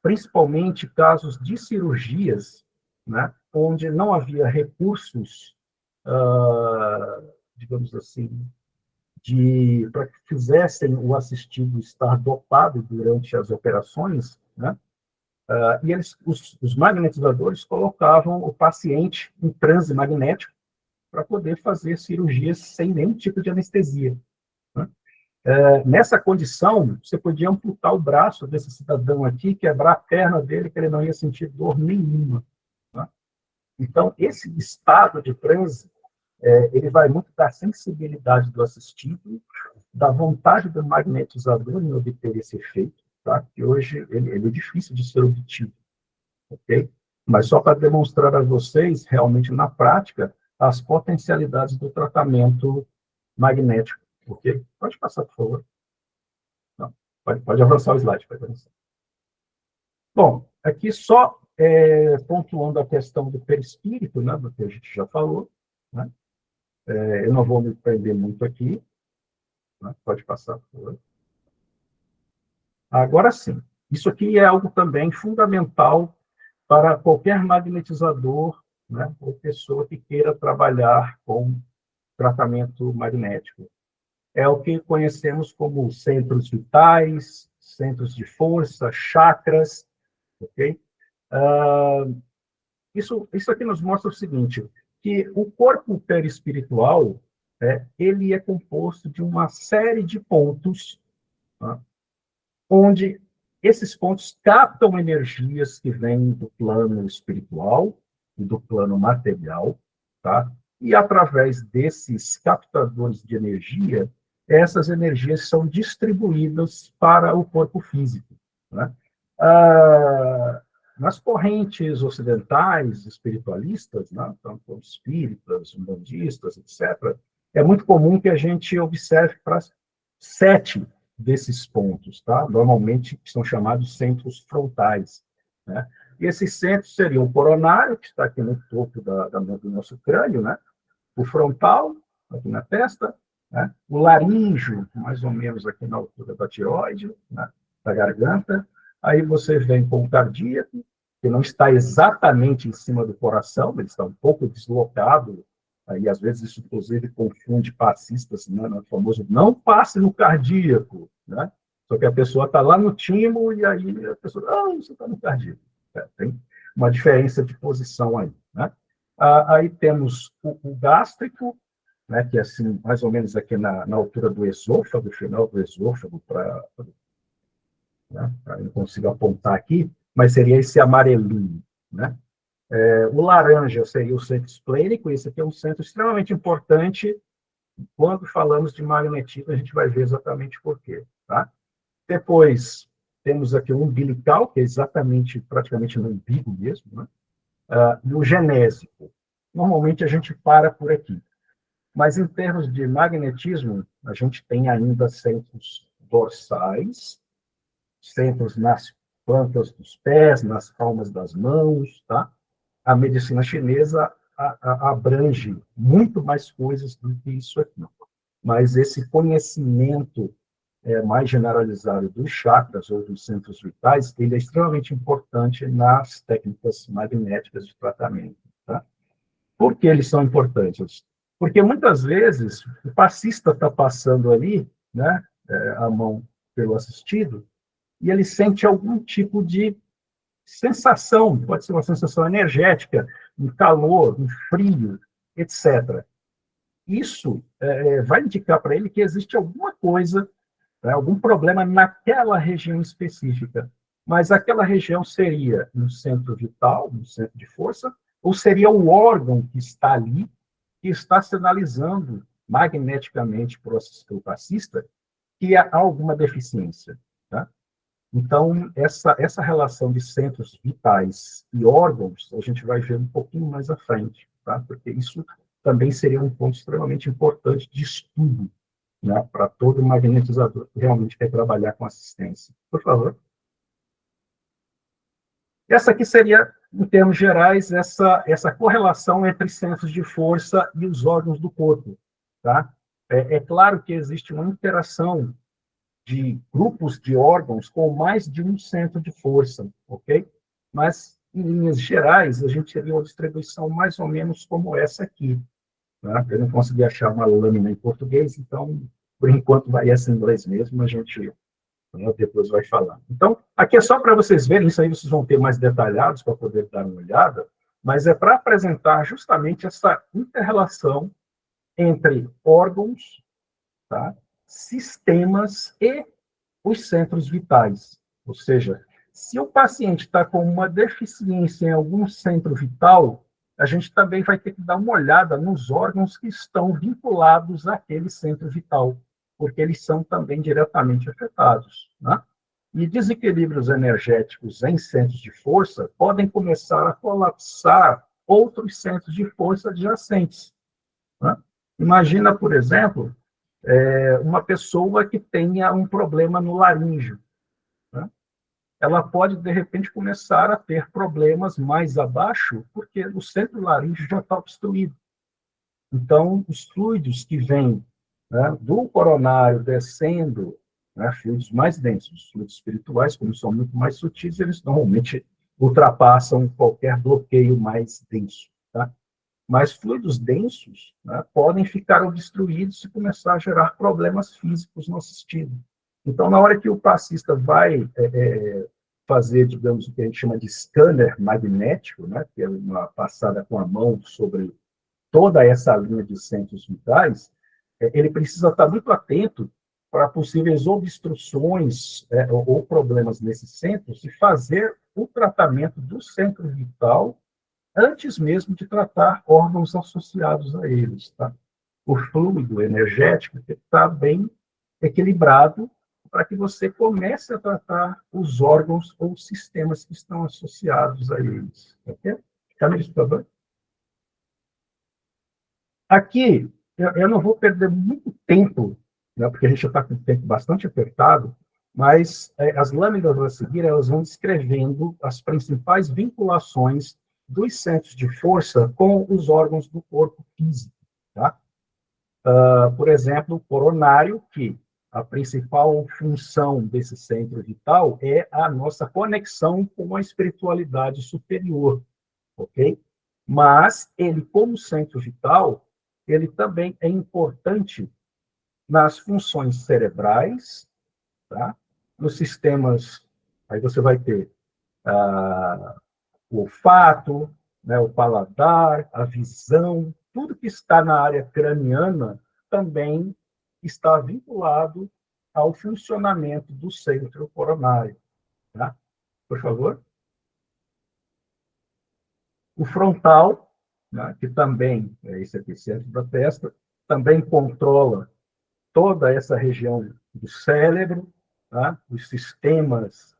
Speaker 1: principalmente casos de cirurgias, né, onde não havia recursos, digamos assim, para que fizessem o assistido estar dopado durante as operações, né? E os magnetizadores colocavam o paciente em transe magnético para poder fazer cirurgias sem nenhum tipo de anestesia, né? Nessa condição, você podia amputar o braço desse cidadão aqui, quebrar a perna dele, que ele não ia sentir dor nenhuma, né? Então, esse estado de transe, ele vai muito da sensibilidade do assistido, da vontade do magnetizador em obter esse efeito, tá? Que hoje ele é difícil de ser obtido, ok? Mas só para demonstrar a vocês, realmente, na prática, as potencialidades do tratamento magnético, ok? Pode passar, por favor. Não, pode avançar o slide, pode avançar. Bom, aqui só pontuando a questão do perispírito, né, do que a gente já falou, né? Eu não vou me prender muito aqui, né? Pode passar, por favor. Agora sim, isso aqui é algo também fundamental para qualquer magnetizador, né, ou pessoa que queira trabalhar com tratamento magnético. É o que conhecemos como centros vitais, centros de força, chakras, ok? Isso aqui nos mostra o seguinte, que o corpo perispiritual, ele é composto de uma série de pontos, tá? Onde esses pontos captam energias que vêm do plano espiritual e do plano material, tá? E através desses captadores de energia, essas energias são distribuídas para o corpo físico, né? Nas correntes ocidentais espiritualistas, né, tanto espíritas, umbandistas, etc., é muito comum que a gente observe para 7 desses pontos, tá? Normalmente são chamados centros frontais, né? E esses centros seriam o coronário, que está aqui no topo do nosso crânio, né? O frontal, aqui na testa, né? O laríngeo, mais ou menos aqui na altura da tireoide, né? Da garganta. Aí você vem com o cardíaco, que não está exatamente em cima do coração, ele está um pouco deslocado, aí às vezes isso inclusive confunde passistas, né, no famoso não passe no cardíaco, né? Só que a pessoa está lá no timo e aí a pessoa, você está no cardíaco. Tem uma diferença de posição aí, né? Aí temos o gástrico, né, que é assim, mais ou menos aqui na altura do esôfago, final do esôfago, né, eu não consigo apontar aqui, mas seria esse amarelinho, né? O laranja seria o centro esplênico, esse aqui é um centro extremamente importante. Quando falamos de magnetismo, a gente vai ver exatamente por quê, tá? Depois, temos aqui o umbilical, que é exatamente, praticamente no umbigo mesmo, né? E o genésico. Normalmente a gente para por aqui. Mas em termos de magnetismo, a gente tem ainda centros dorsais, centros nas plantas dos pés, nas palmas das mãos, tá? A medicina chinesa abrange muito mais coisas do que isso aqui. Mas esse conhecimento mais generalizado dos chakras ou dos centros vitais, ele é extremamente importante nas técnicas magnéticas de tratamento. Tá? Por que eles são importantes? Porque muitas vezes o passista está passando ali, né, a mão pelo assistido, e ele sente algum tipo de sensação, pode ser uma sensação energética, um calor, um frio, etc. Isso vai indicar para ele que existe alguma coisa, né, algum problema naquela região específica. Mas aquela região seria um centro vital, um centro de força, ou seria o órgão que está ali, que está sinalizando magneticamente para o passista que há alguma deficiência. Tá? Então, essa relação de centros vitais e órgãos, a gente vai ver um pouquinho mais à frente, tá? Porque isso também seria um ponto extremamente importante de estudo, né, para todo magnetizador que realmente quer trabalhar com assistência. Por favor. Essa aqui seria, em termos gerais, essa correlação entre centros de força e os órgãos do corpo. Tá? É claro que existe uma interação de grupos de órgãos com mais de um centro de força, ok? Mas, em linhas gerais, a gente teria uma distribuição mais ou menos como essa aqui. Tá? Eu não consegui achar uma lâmina em português, então, por enquanto, vai essa em inglês mesmo, a gente depois vai falar. Então, aqui é só para vocês verem, isso aí vocês vão ter mais detalhados para poder dar uma olhada, mas é para apresentar justamente essa inter-relação entre órgãos, tá? Sistemas e os centros vitais. Ou seja, se o paciente está com uma deficiência em algum centro vital, a gente também vai ter que dar uma olhada nos órgãos que estão vinculados àquele centro vital. porque eles são também diretamente afetados, né? E desequilíbrios energéticos em centros de força podem começar a colapsar outros centros de força adjacentes, né? Imagina, por exemplo, uma pessoa que tenha um problema no laríngeo, né? Ela pode, de repente, começar a ter problemas mais abaixo, porque o centro laríngeo já está obstruído. Então, os fluidos que vêm, né, do coronário descendo, né, fluidos mais densos, os fluidos espirituais, como são muito mais sutis, eles normalmente ultrapassam qualquer bloqueio mais denso. Tá? Mas fluidos densos, né, podem ficar obstruídos e começar a gerar problemas físicos no assistido. Então, na hora que o passista vai fazer, digamos, o que a gente chama de scanner magnético, né, que é uma passada com a mão sobre toda essa linha de centros vitais, ele precisa estar muito atento para possíveis obstruções ou problemas nesses centros e fazer o tratamento do centro vital antes mesmo de tratar órgãos associados a eles. Tá? O fluido energético tem que estar bem equilibrado para que você comece a tratar os órgãos ou sistemas que estão associados a eles. Ok? Camila, por favor. Aqui, eu não vou perder muito tempo, né, porque a gente já está com o tempo bastante apertado, mas as lâminas a seguir elas vão descrevendo as principais vinculações dos centros de força com os órgãos do corpo físico. Tá? Por exemplo, o coronário, que a principal função desse centro vital é a nossa conexão com a espiritualidade superior, ok? Mas ele, como centro vital, ele também é importante nas funções cerebrais, tá? Nos sistemas, aí você vai ter o olfato, né, o paladar, a visão, tudo que está na área craniana também está vinculado ao funcionamento do centro coronário. Tá? Por favor. O frontal, né, que também é esse aqui, centro da testa, também controla toda essa região do cérebro, tá? Os sistemas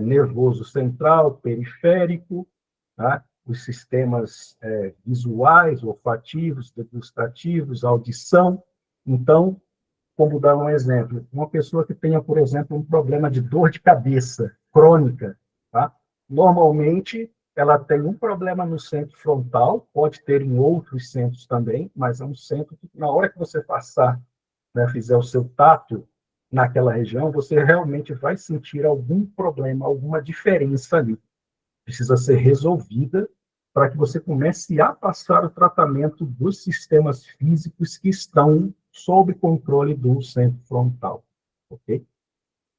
Speaker 1: nervoso central, periférico, tá? Os sistemas visuais, olfativos, degustativos, audição. Então, como dar um exemplo, uma pessoa que tenha, por exemplo, um problema de dor de cabeça crônica, tá? Normalmente ela tem um problema no centro frontal, pode ter em outros centros também, mas é um centro que, na hora que você passar, né, fizer o seu tato naquela região, você realmente vai sentir algum problema, alguma diferença ali. Precisa ser resolvida para que você comece a passar o tratamento dos sistemas físicos que estão sob controle do centro frontal. Ok?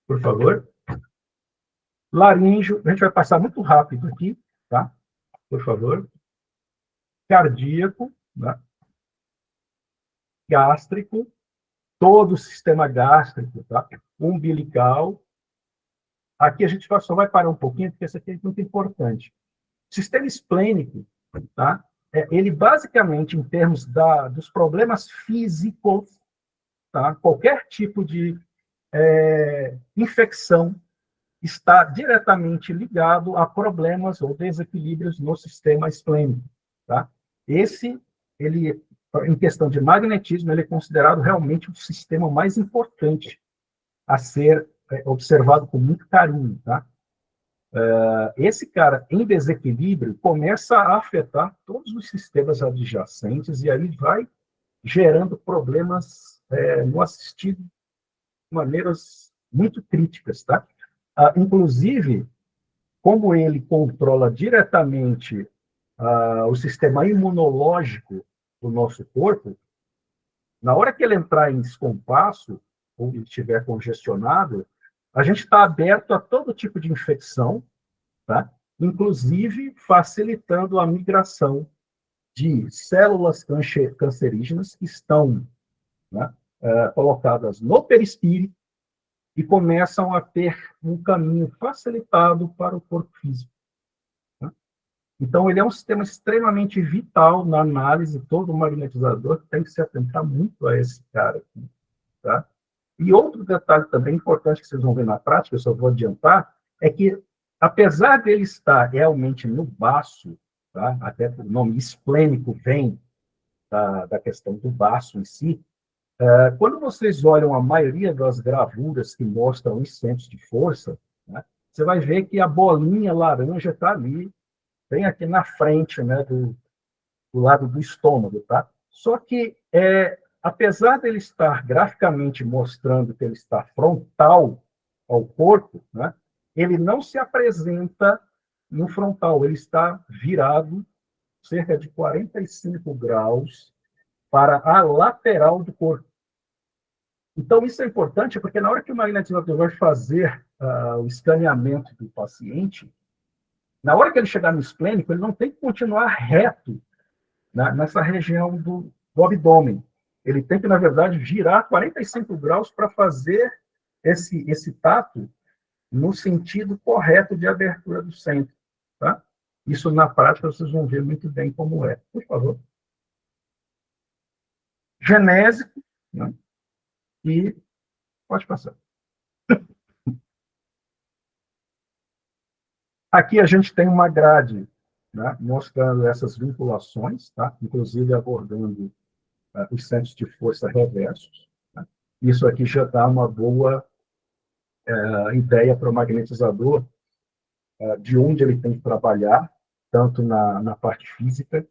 Speaker 1: Por favor. Laríngeo, a gente vai passar muito rápido aqui, tá? Por favor. Cardíaco, né? Gástrico, todo o sistema gástrico, tá? Umbilical. Aqui a gente só vai parar um pouquinho, porque isso aqui é muito importante. O sistema esplênico, tá? Ele basicamente, em termos dos problemas físicos, tá? Qualquer tipo de infecção está diretamente ligado a problemas ou desequilíbrios no sistema esplênico. Tá? Ele, em questão de magnetismo, ele é considerado realmente o sistema mais importante a ser observado com muito carinho. Tá? Esse cara, em desequilíbrio, começa a afetar todos os sistemas adjacentes e aí vai gerando problemas no assistido de maneiras muito críticas. Tá? Inclusive, como ele controla diretamente o sistema imunológico do nosso corpo, na hora que ele entrar em descompasso ou estiver congestionado, a gente está aberto a todo tipo de infecção, tá? Inclusive facilitando a migração de células cancerígenas que estão, né, colocadas no perispírito e começam a ter um caminho facilitado para o corpo físico. Né? Então, ele é um sistema extremamente vital na análise. Todo magnetizador tem que se atentar muito a esse cara aqui. Tá? E outro detalhe também importante que vocês vão ver na prática, eu só vou adiantar, é que, apesar dele estar realmente no baço, tá? Até o nome esplênico vem da questão do baço em si, quando vocês olham a maioria das gravuras que mostram os centros de força, né, você vai ver que a bolinha laranja está ali, bem aqui na frente, né, do lado do estômago, tá? Só que, apesar dele estar graficamente mostrando que ele está frontal ao corpo, né, ele não se apresenta no frontal, ele está virado cerca de 45 graus para a lateral do corpo. Então, isso é importante porque na hora que o magnetizador vai fazer o escaneamento do paciente, na hora que ele chegar no esplênico, ele não tem que continuar reto nessa região do abdômen. Ele tem que, na verdade, girar 45 graus para fazer esse tato no sentido correto de abertura do centro. Tá? Isso, na prática, vocês vão ver muito bem como é. Por favor. Genésico, né? E pode passar. Aqui a gente tem uma grade, né, mostrando essas vinculações, tá? Inclusive abordando os centros de força reversos. Tá? Isso aqui já dá uma boa ideia para o magnetizador de onde ele tem que trabalhar, tanto na parte física,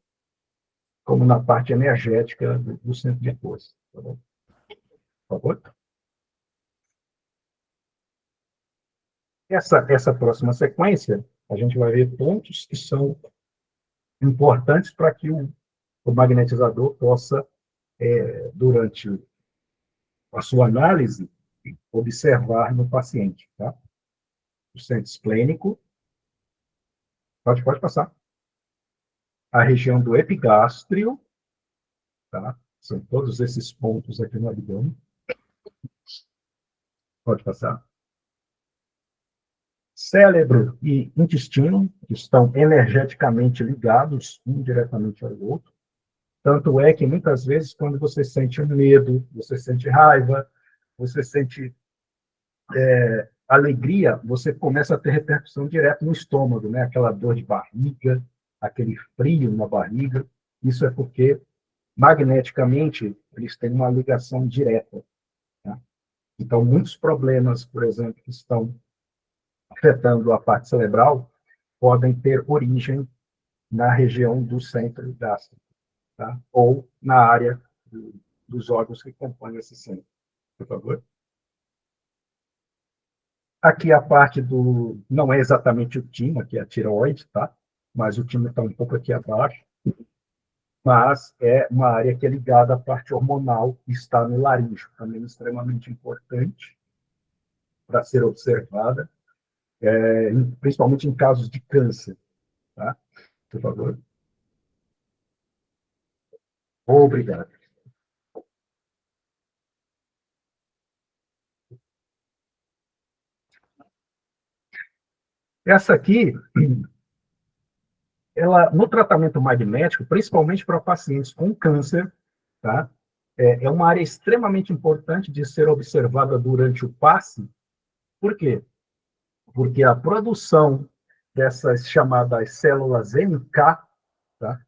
Speaker 1: como na parte energética do centro de força. Tá bom? Por favor? Essa próxima sequência, a gente vai ver pontos que são importantes para que o magnetizador possa, durante a sua análise, observar no paciente. Tá? O centro esplênico, pode passar. A região do epigástrio, tá? São todos esses pontos aqui no abdômen. Pode passar. Cérebro e intestino estão energeticamente ligados um diretamente ao outro. Tanto é que, muitas vezes, quando você sente medo, você sente raiva, você sente alegria, você começa a ter repercussão direta no estômago, né? Aquela dor de barriga, aquele frio na barriga. Isso é porque, magneticamente, eles têm uma ligação direta. Tá? Então, muitos problemas, por exemplo, que estão afetando a parte cerebral, podem ter origem na região do centro gástrico, tá? Ou na área dos órgãos que compõem esse centro. Por favor. Aqui a parte não é exatamente o timo, aqui é a tireoide, tá? Mas o timo está um pouco aqui abaixo. Mas é uma área que é ligada à parte hormonal, que está no laríngeo, também extremamente importante para ser observada, principalmente em casos de câncer. Tá? Por favor. Obrigado. Essa aqui, ela, no tratamento magnético, principalmente para pacientes com câncer, tá? É uma área extremamente importante de ser observada durante o passe. Por quê? Porque a produção dessas chamadas células NK, tá?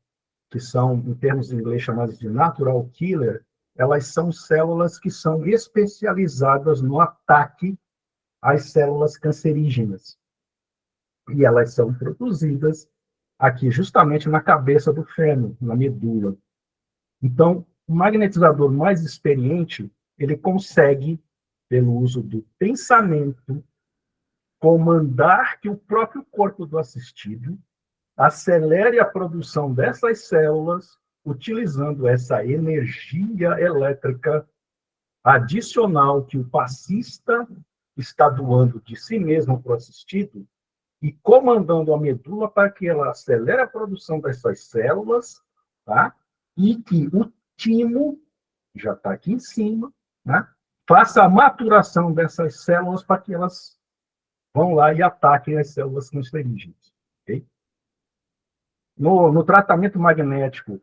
Speaker 1: Que são, em termos em inglês, chamadas de natural killer, elas são células que são especializadas no ataque às células cancerígenas. E elas são produzidas aqui, justamente na cabeça do fêmur, na medula. Então, o magnetizador mais experiente, ele consegue, pelo uso do pensamento, comandar que o próprio corpo do assistido acelere a produção dessas células, utilizando essa energia elétrica adicional que o passista está doando de si mesmo para o assistido, e comandando a medula para que ela acelere a produção dessas células, tá? E que o timo, já está aqui em cima, né? Faça a maturação dessas células para que elas vão lá e ataquem as células cancerígenas. Okay? No tratamento magnético,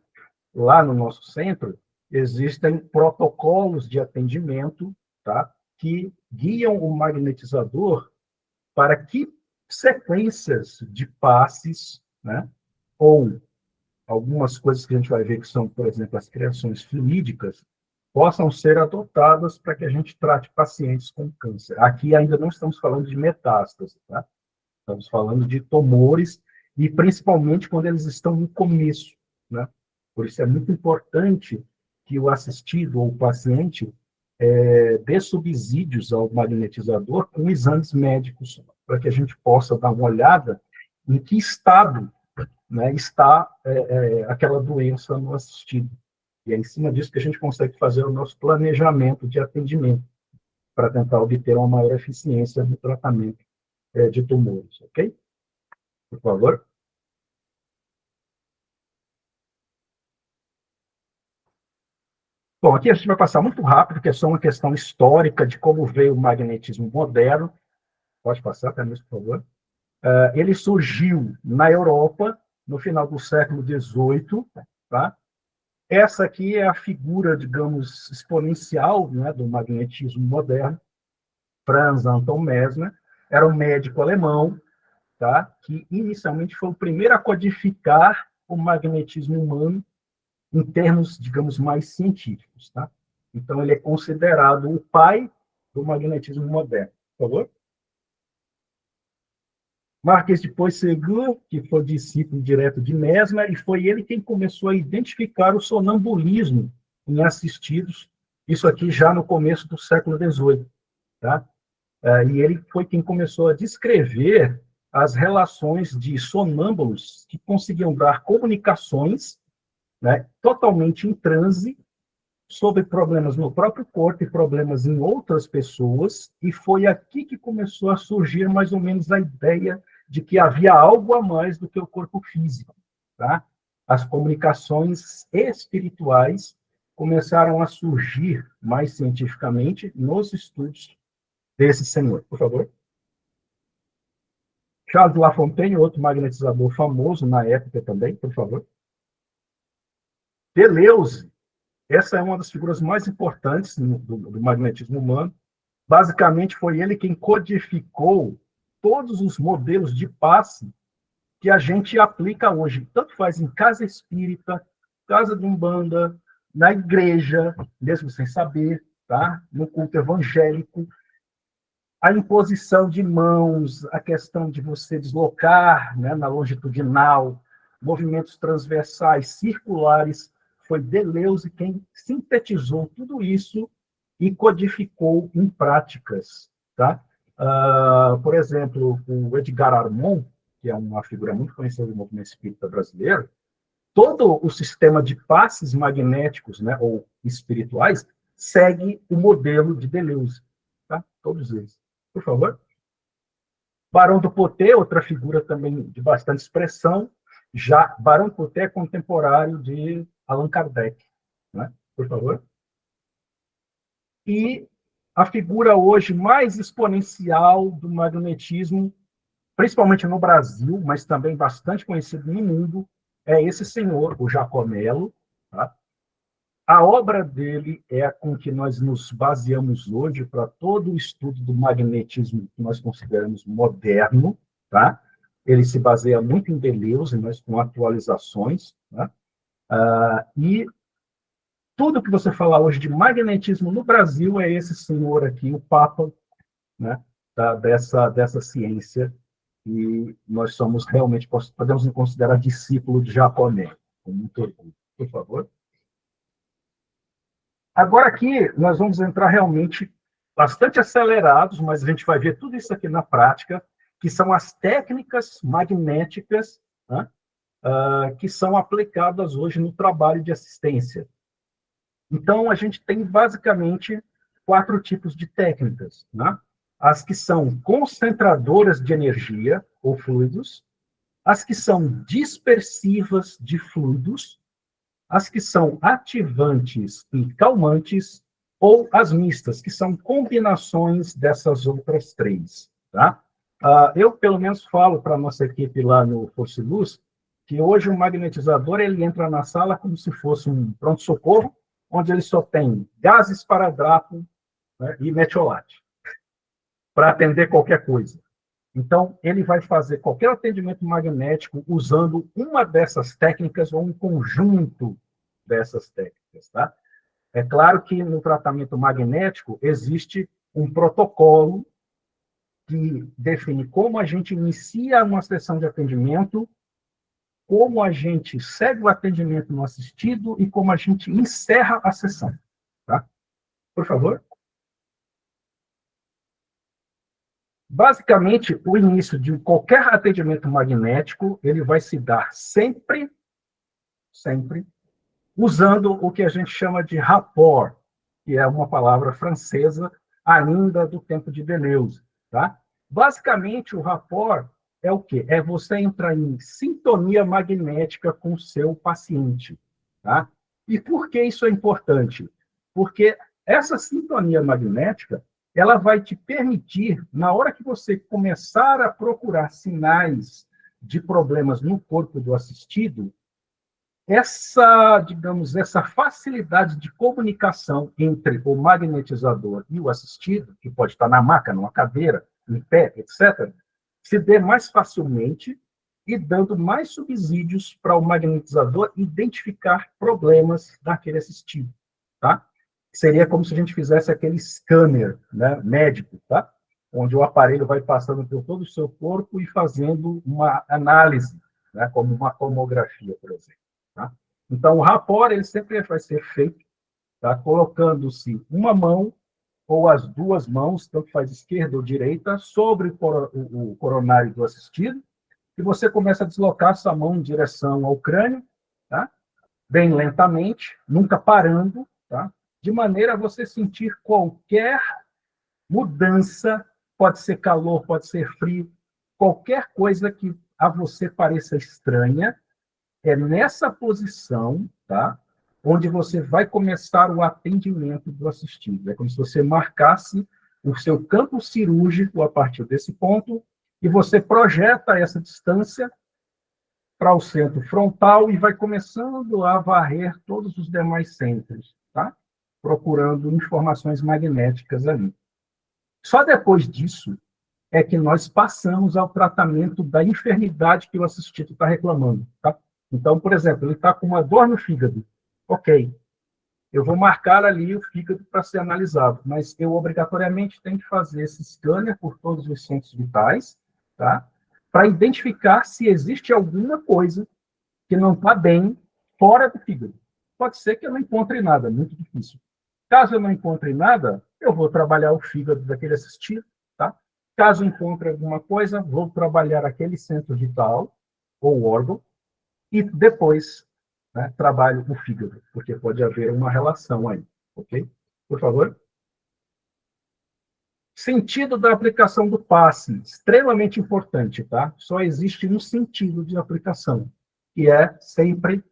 Speaker 1: lá no nosso centro, existem protocolos de atendimento, tá? que guiam o magnetizador para que sequências de passes, né, ou algumas coisas que a gente vai ver que são, por exemplo, as criações fluídicas, possam ser adotadas para que a gente trate pacientes com câncer. Aqui ainda não estamos falando de metástase, tá? Estamos falando de tumores, e principalmente quando eles estão no começo, né? Por isso é muito importante que o assistido ou o paciente dê subsídios ao magnetizador com exames médicos, para que a gente possa dar uma olhada em que estado, né, está aquela doença no assistido. E é em cima disso que a gente consegue fazer o nosso planejamento de atendimento, para tentar obter uma maior eficiência no tratamento de tumores, ok? Por favor. Bom, aqui a gente vai passar muito rápido, que é só uma questão histórica de como veio o magnetismo moderno. Pode passar, Camila, por favor. Ele surgiu na Europa no final do século XVIII, tá? Essa aqui é a figura, digamos, exponencial, né, do magnetismo moderno. Franz Anton Mesmer era um médico alemão, tá, que inicialmente foi o primeiro a codificar o magnetismo humano em termos, digamos, mais científicos. Tá? Então, ele é considerado o pai do magnetismo moderno. Por favor. Marquês de Puységur, que foi discípulo direto de Mesmer, e foi ele quem começou a identificar o sonambulismo em assistidos, isso aqui já no começo do século XVIII. Tá? E ele foi quem começou a descrever as relações de sonâmbulos que conseguiam dar comunicações, né, totalmente em transe, sobre problemas no próprio corpo e problemas em outras pessoas, e foi aqui que começou a surgir mais ou menos a ideia de que havia algo a mais do que o corpo físico. Tá? As comunicações espirituais começaram a surgir mais cientificamente nos estudos desse senhor. Por favor. Charles Lafontaine, outro magnetizador famoso na época também, por favor. Deleuze, essa é uma das figuras mais importantes do magnetismo humano. Basicamente, foi ele quem codificou todos os modelos de passe que a gente aplica hoje. Tanto faz em casa espírita, casa de umbanda, na igreja, mesmo sem saber, tá? No culto evangélico. A imposição de mãos, a questão de você deslocar, né, na longitudinal, movimentos transversais, circulares, foi Deleuze quem sintetizou tudo isso e codificou em práticas. Tá? Por exemplo, o Edgar Armond, que é uma figura muito conhecida do movimento espírita brasileiro, todo o sistema de passes magnéticos, né, ou espirituais segue o modelo de Deleuze. Tá? Todos eles. Por favor. Barão do Poté, outra figura também de bastante expressão. Já Barão do Poté é contemporâneo de Allan Kardec. Né? Por favor. E a figura hoje mais exponencial do magnetismo, principalmente no Brasil, mas também bastante conhecido no mundo, é esse senhor, o Jacomelo. Tá? A obra dele é a com que nós nos baseamos hoje para todo o estudo do magnetismo que nós consideramos moderno. Tá? Ele se baseia muito em Deleuze, mas com atualizações. Tá? E tudo que você falar hoje de magnetismo no Brasil é esse senhor aqui, o Papa, né, dessa ciência, e nós somos realmente, podemos nos considerar discípulo de Jaconé, com muito orgulho. Por favor. Agora aqui nós vamos entrar realmente bastante acelerados, mas a gente vai ver tudo isso aqui na prática, que são as técnicas magnéticas, né, que são aplicadas hoje no trabalho de assistência. Então, a gente tem basicamente 4 tipos de técnicas. Né? As que são concentradoras de energia ou fluidos, as que são dispersivas de fluidos, as que são ativantes e calmantes, ou as mistas, que são combinações dessas outras 3. Tá? Eu, pelo menos, falo para a nossa equipe lá no Força e Luz, que hoje o magnetizador ele entra na sala como se fosse um pronto-socorro, onde ele só tem gás esparadrapo, né, e metiolate, para atender qualquer coisa. Então, ele vai fazer qualquer atendimento magnético usando uma dessas técnicas ou um conjunto dessas técnicas, tá? É claro que no tratamento magnético existe um protocolo que define como a gente inicia uma sessão de atendimento, como a gente segue o atendimento no assistido e como a gente encerra a sessão, tá? Por favor. Basicamente, o início de qualquer atendimento magnético, ele vai se dar sempre, usando o que a gente chama de rapport, que é uma palavra francesa ainda do tempo de Deleuze, tá? Basicamente, o rapport é o quê? É você entrar em sintonia magnética com o seu paciente, tá? E por que isso é importante? Porque essa sintonia magnética, ela vai te permitir, na hora que você começar a procurar sinais de problemas no corpo do assistido, essa, digamos, essa facilidade de comunicação entre o magnetizador e o assistido, que pode estar na maca, numa cadeira, em pé, etc., se dê mais facilmente e dando mais subsídios para o magnetizador identificar problemas daquele assistido, tá? Seria como se a gente fizesse aquele scanner, né, médico, tá? Onde o aparelho vai passando por todo o seu corpo e fazendo uma análise, né, como uma tomografia, por exemplo. Tá? Então, o rapport ele sempre vai ser feito, tá? Colocando-se uma mão ou as duas mãos, tanto faz esquerda ou direita, sobre o coronário do assistido, e você começa a deslocar sua mão em direção ao crânio, tá? Bem lentamente, nunca parando, tá? De maneira a você sentir qualquer mudança, pode ser calor, pode ser frio, qualquer coisa que a você pareça estranha, é nessa posição, tá? Onde você vai começar o atendimento do assistido. É como se você marcasse o seu campo cirúrgico a partir desse ponto e você projeta essa distância para o centro frontal e vai começando a varrer todos os demais centros, tá? Procurando informações magnéticas ali. Só depois disso é que nós passamos ao tratamento da enfermidade que o assistido está reclamando, tá? Então, por exemplo, ele está com uma dor no fígado. Ok, eu vou marcar ali o fígado para ser analisado, mas eu obrigatoriamente tenho que fazer esse scanner por todos os centros vitais, tá? Para identificar se existe alguma coisa que não está bem fora do fígado. Pode ser que eu não encontre nada, muito difícil. Caso eu não encontre nada, eu vou trabalhar o fígado daquele assistido, tá? Caso encontre alguma coisa, vou trabalhar aquele centro vital ou órgão e depois, né, trabalho o fígado, porque pode haver uma relação aí, ok? Por favor. Sentido da aplicação do passe, extremamente importante, tá? Só existe um sentido de aplicação, que é sempre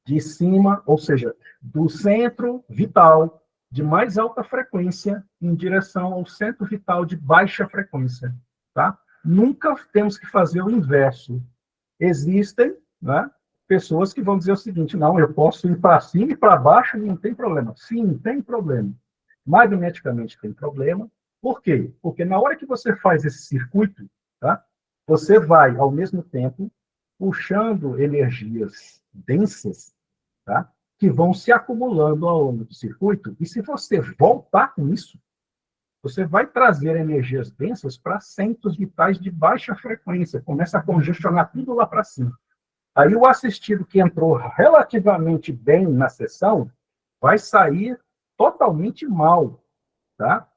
Speaker 1: de cima, ou seja, do centro vital de mais alta frequência em direção ao centro vital de baixa frequência, tá? Nunca temos que fazer o inverso. Existem, né, pessoas que vão dizer o seguinte: não, eu posso ir para cima e para baixo, não tem problema. Sim, tem problema. Magneticamente tem problema. Por quê? Porque na hora que você faz esse circuito, tá, você vai, ao mesmo tempo, puxando energias densas, tá, que vão se acumulando ao longo do circuito, e se você voltar com isso, você vai trazer energias densas para centros vitais de baixa frequência, começa a congestionar tudo lá para cima. Aí o assistido que entrou relativamente bem na sessão vai sair totalmente mal, tá?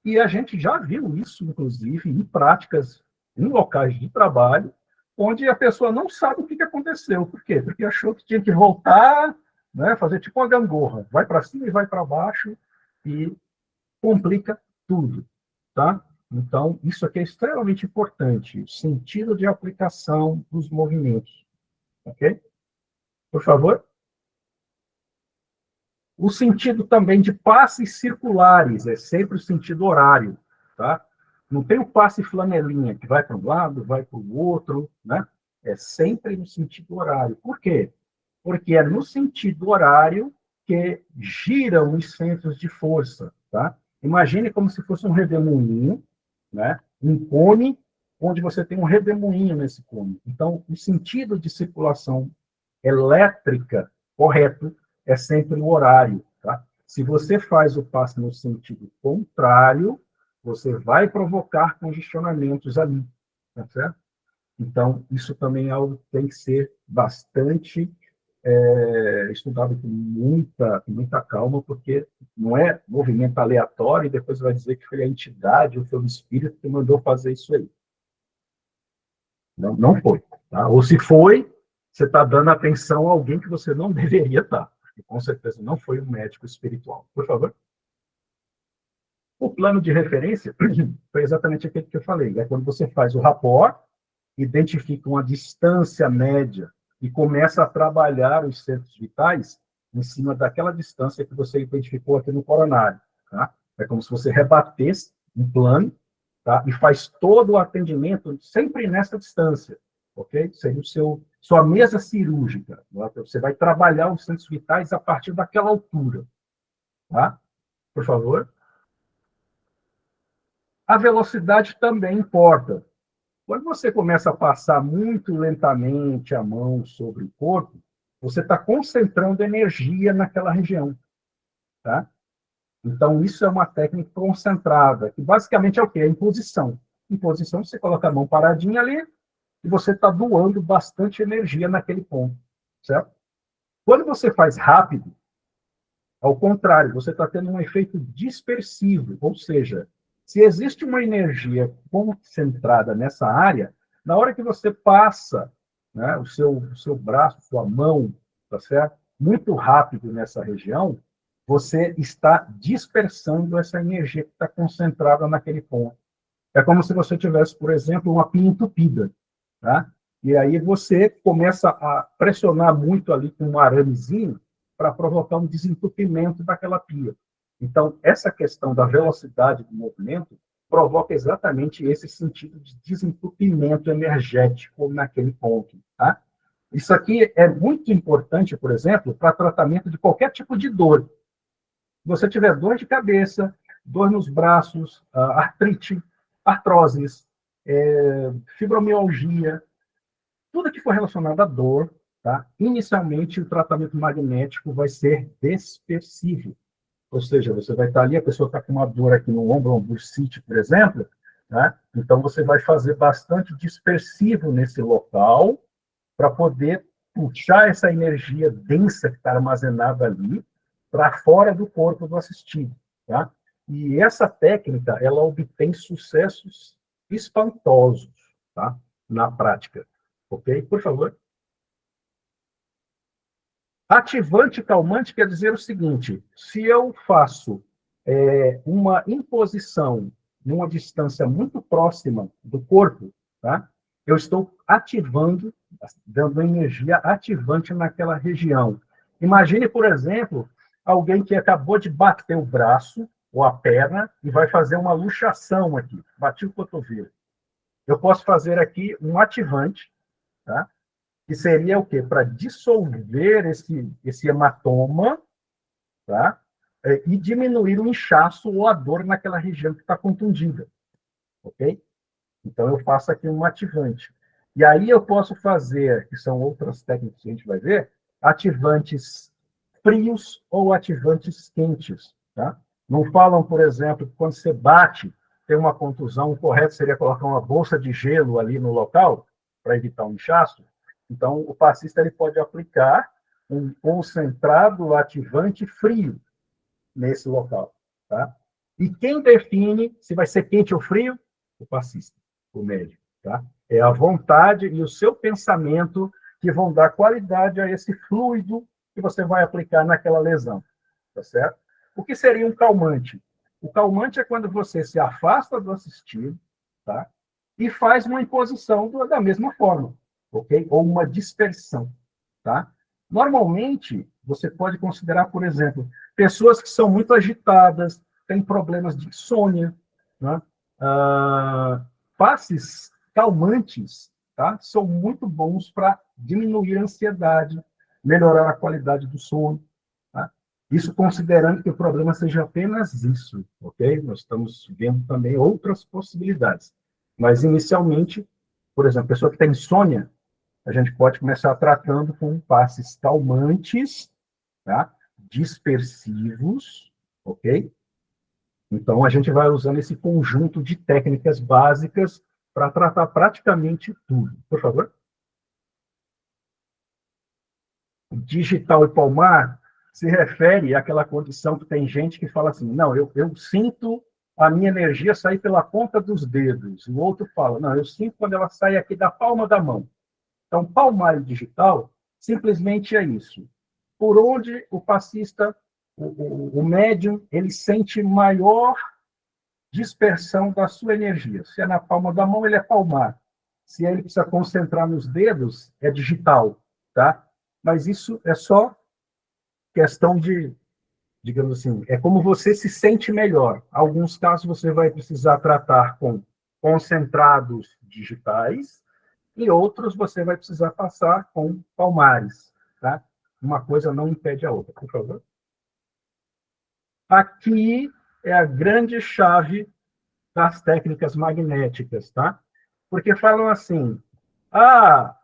Speaker 1: E a gente já viu isso, inclusive, em práticas, em locais de trabalho, onde a pessoa não sabe o que aconteceu. Por quê? Porque achou que tinha que voltar, né, fazer tipo uma gangorra. Vai para cima e vai para baixo e complica tudo, tá? Então, isso aqui é extremamente importante, o sentido de aplicação dos movimentos, ok? Por favor. O sentido também de passes circulares, é sempre o sentido horário, tá? Não tem o passe flanelinha, que vai para um lado, vai para o outro, né? É sempre no sentido horário. Por quê? Porque é no sentido horário que giram os centros de força, tá? Imagine como se fosse um redemoinho, né? Um cone, onde você tem um redemoinho nesse cone. Então, o sentido de circulação elétrica correto é sempre o horário. Tá? Se você faz o passe no sentido contrário, você vai provocar congestionamentos ali. Tá certo? Então, isso também é algo que tem que ser bastante estudado com muita calma, porque não é movimento aleatório e depois vai dizer que foi a entidade ou foi o espírito que mandou fazer isso aí. Não, não foi. Tá? Ou se foi, você está dando atenção a alguém que você não deveria estar. E com certeza não foi um médico espiritual. Por favor. O plano de referência foi exatamente aquele que eu falei. É quando você faz o rapport, identifica uma distância média e começa a trabalhar os centros vitais em cima daquela distância que você identificou aqui no coronário. Tá? É como se você rebatesse um plano, tá? E faz todo o atendimento sempre nessa distância, ok? Seria sua mesa cirúrgica. Tá? Você vai trabalhar os centros vitais a partir daquela altura. Tá? Por favor. A velocidade também importa. Quando você começa a passar muito lentamente a mão sobre o corpo, você está concentrando energia naquela região, tá? Então, isso é uma técnica concentrada, que basicamente é o quê? É imposição. Imposição, você coloca a mão paradinha ali e você está doando bastante energia naquele ponto, certo? Quando você faz rápido, ao contrário, você está tendo um efeito dispersivo, ou seja, se existe uma energia concentrada nessa área, na hora que você passa, né, o seu braço, sua mão, tá certo? Muito rápido nessa região, você está dispersando essa energia que está concentrada naquele ponto. É como se você tivesse, por exemplo, uma pia entupida, tá? E aí você começa a pressionar muito ali com um aramezinho para provocar um desentupimento daquela pia. Então, essa questão da velocidade do movimento provoca exatamente esse sentido de desentupimento energético naquele ponto. Tá? Isso aqui é muito importante, por exemplo, para tratamento de qualquer tipo de dor. Se você tiver dor de cabeça, dor nos braços, artrite, artroses, fibromialgia, tudo que for relacionado à dor, tá? Inicialmente, o tratamento magnético vai ser dispersivo. Ou seja, você vai estar ali, a pessoa está com uma dor aqui no ombro, um bursite, por exemplo, né? Então você vai fazer bastante dispersivo nesse local para poder puxar essa energia densa que está armazenada ali para fora do corpo do assistido. Tá? E essa técnica, ela obtém sucessos espantosos, tá? Na prática. Ok? Por favor. Ativante calmante quer dizer o seguinte: se eu faço uma imposição numa distância muito próxima do corpo, tá? Eu estou ativando, dando energia ativante naquela região. Imagine, por exemplo, alguém que acabou de bater o braço ou a perna e vai fazer uma luxação aqui, bati o cotovelo. Eu posso fazer aqui um ativante, tá? Que seria o quê? Para dissolver esse hematoma, tá? E diminuir o inchaço ou a dor naquela região que está contundida, ok? Então, eu faço aqui um ativante. E aí eu posso fazer, que são outras técnicas que a gente vai ver, ativantes frios ou ativantes quentes, tá? Não falam, por exemplo, que quando você bate, tem uma contusão, o correto seria colocar uma bolsa de gelo ali no local, para evitar o inchaço? Então, o passista ele pode aplicar um concentrado ativante frio nesse local. Tá? E quem define se vai ser quente ou frio? O passista, o médico. Tá? É a vontade e o seu pensamento que vão dar qualidade a esse fluido que você vai aplicar naquela lesão. Tá certo? O que seria um calmante? O calmante é quando você se afasta do assistido, tá? E faz uma imposição da mesma forma, ok? Ou uma dispersão, tá? Normalmente, você pode considerar, por exemplo, pessoas que são muito agitadas, têm problemas de insônia, né? Passes calmantes, tá? São muito bons para diminuir a ansiedade, melhorar a qualidade do sono. Tá? Isso considerando que o problema seja apenas isso, ok? Nós estamos vendo também outras possibilidades. Mas, inicialmente, por exemplo, a pessoa que tem insônia, a gente pode começar tratando com passes calmantes, tá? Dispersivos, ok? Então, a gente vai usando esse conjunto de técnicas básicas para tratar praticamente tudo. Por favor. Digital e palmar se refere àquela condição que tem gente que fala assim, não, eu sinto a minha energia sair pela ponta dos dedos. O outro fala, não, eu sinto quando ela sai aqui da palma da mão. Então, palmar e digital simplesmente é isso. Por onde o passista, o médium, ele sente maior dispersão da sua energia. Se é na palma da mão, ele é palmar. Se ele precisa concentrar nos dedos, é digital, tá? Mas isso é só questão de, digamos assim, é como você se sente melhor. Alguns casos você vai precisar tratar com concentrados digitais e outros você vai precisar passar com palmares, tá? Uma coisa não impede a outra, por favor. Aqui é a grande chave das técnicas magnéticas, tá? Porque falam assim, ah,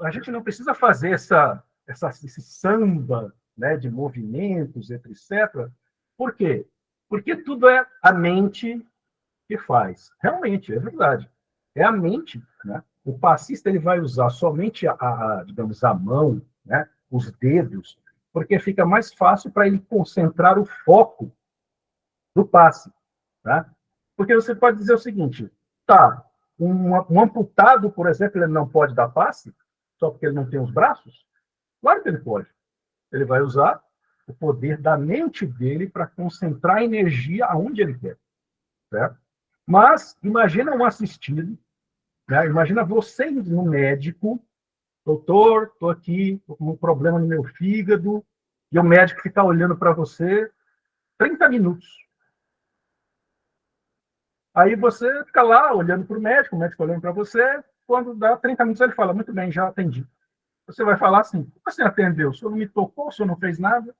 Speaker 1: a gente não precisa fazer esse samba, né, de movimentos, etc. Por quê? Porque tudo é a mente que faz. Realmente, é verdade. É a mente, né? O passista ele vai usar somente digamos, a mão, né, os dedos, porque fica mais fácil para ele concentrar o foco do passe, tá? Porque você pode dizer o seguinte, tá, um amputado, por exemplo, ele não pode dar passe, só porque ele não tem os braços? Claro que ele pode. Ele vai usar o poder da mente dele para concentrar a energia aonde ele quer, certo? Mas imagina um assistido, né? Imagina você indo no médico, doutor, estou aqui, tô com um problema no meu fígado, e o médico fica olhando para você 30 minutos. Aí você fica lá olhando para o médico olhando para você, quando dá 30 minutos ele fala, muito bem, já atendi. Você vai falar assim, você atendeu, o senhor não me tocou, o senhor não fez nada?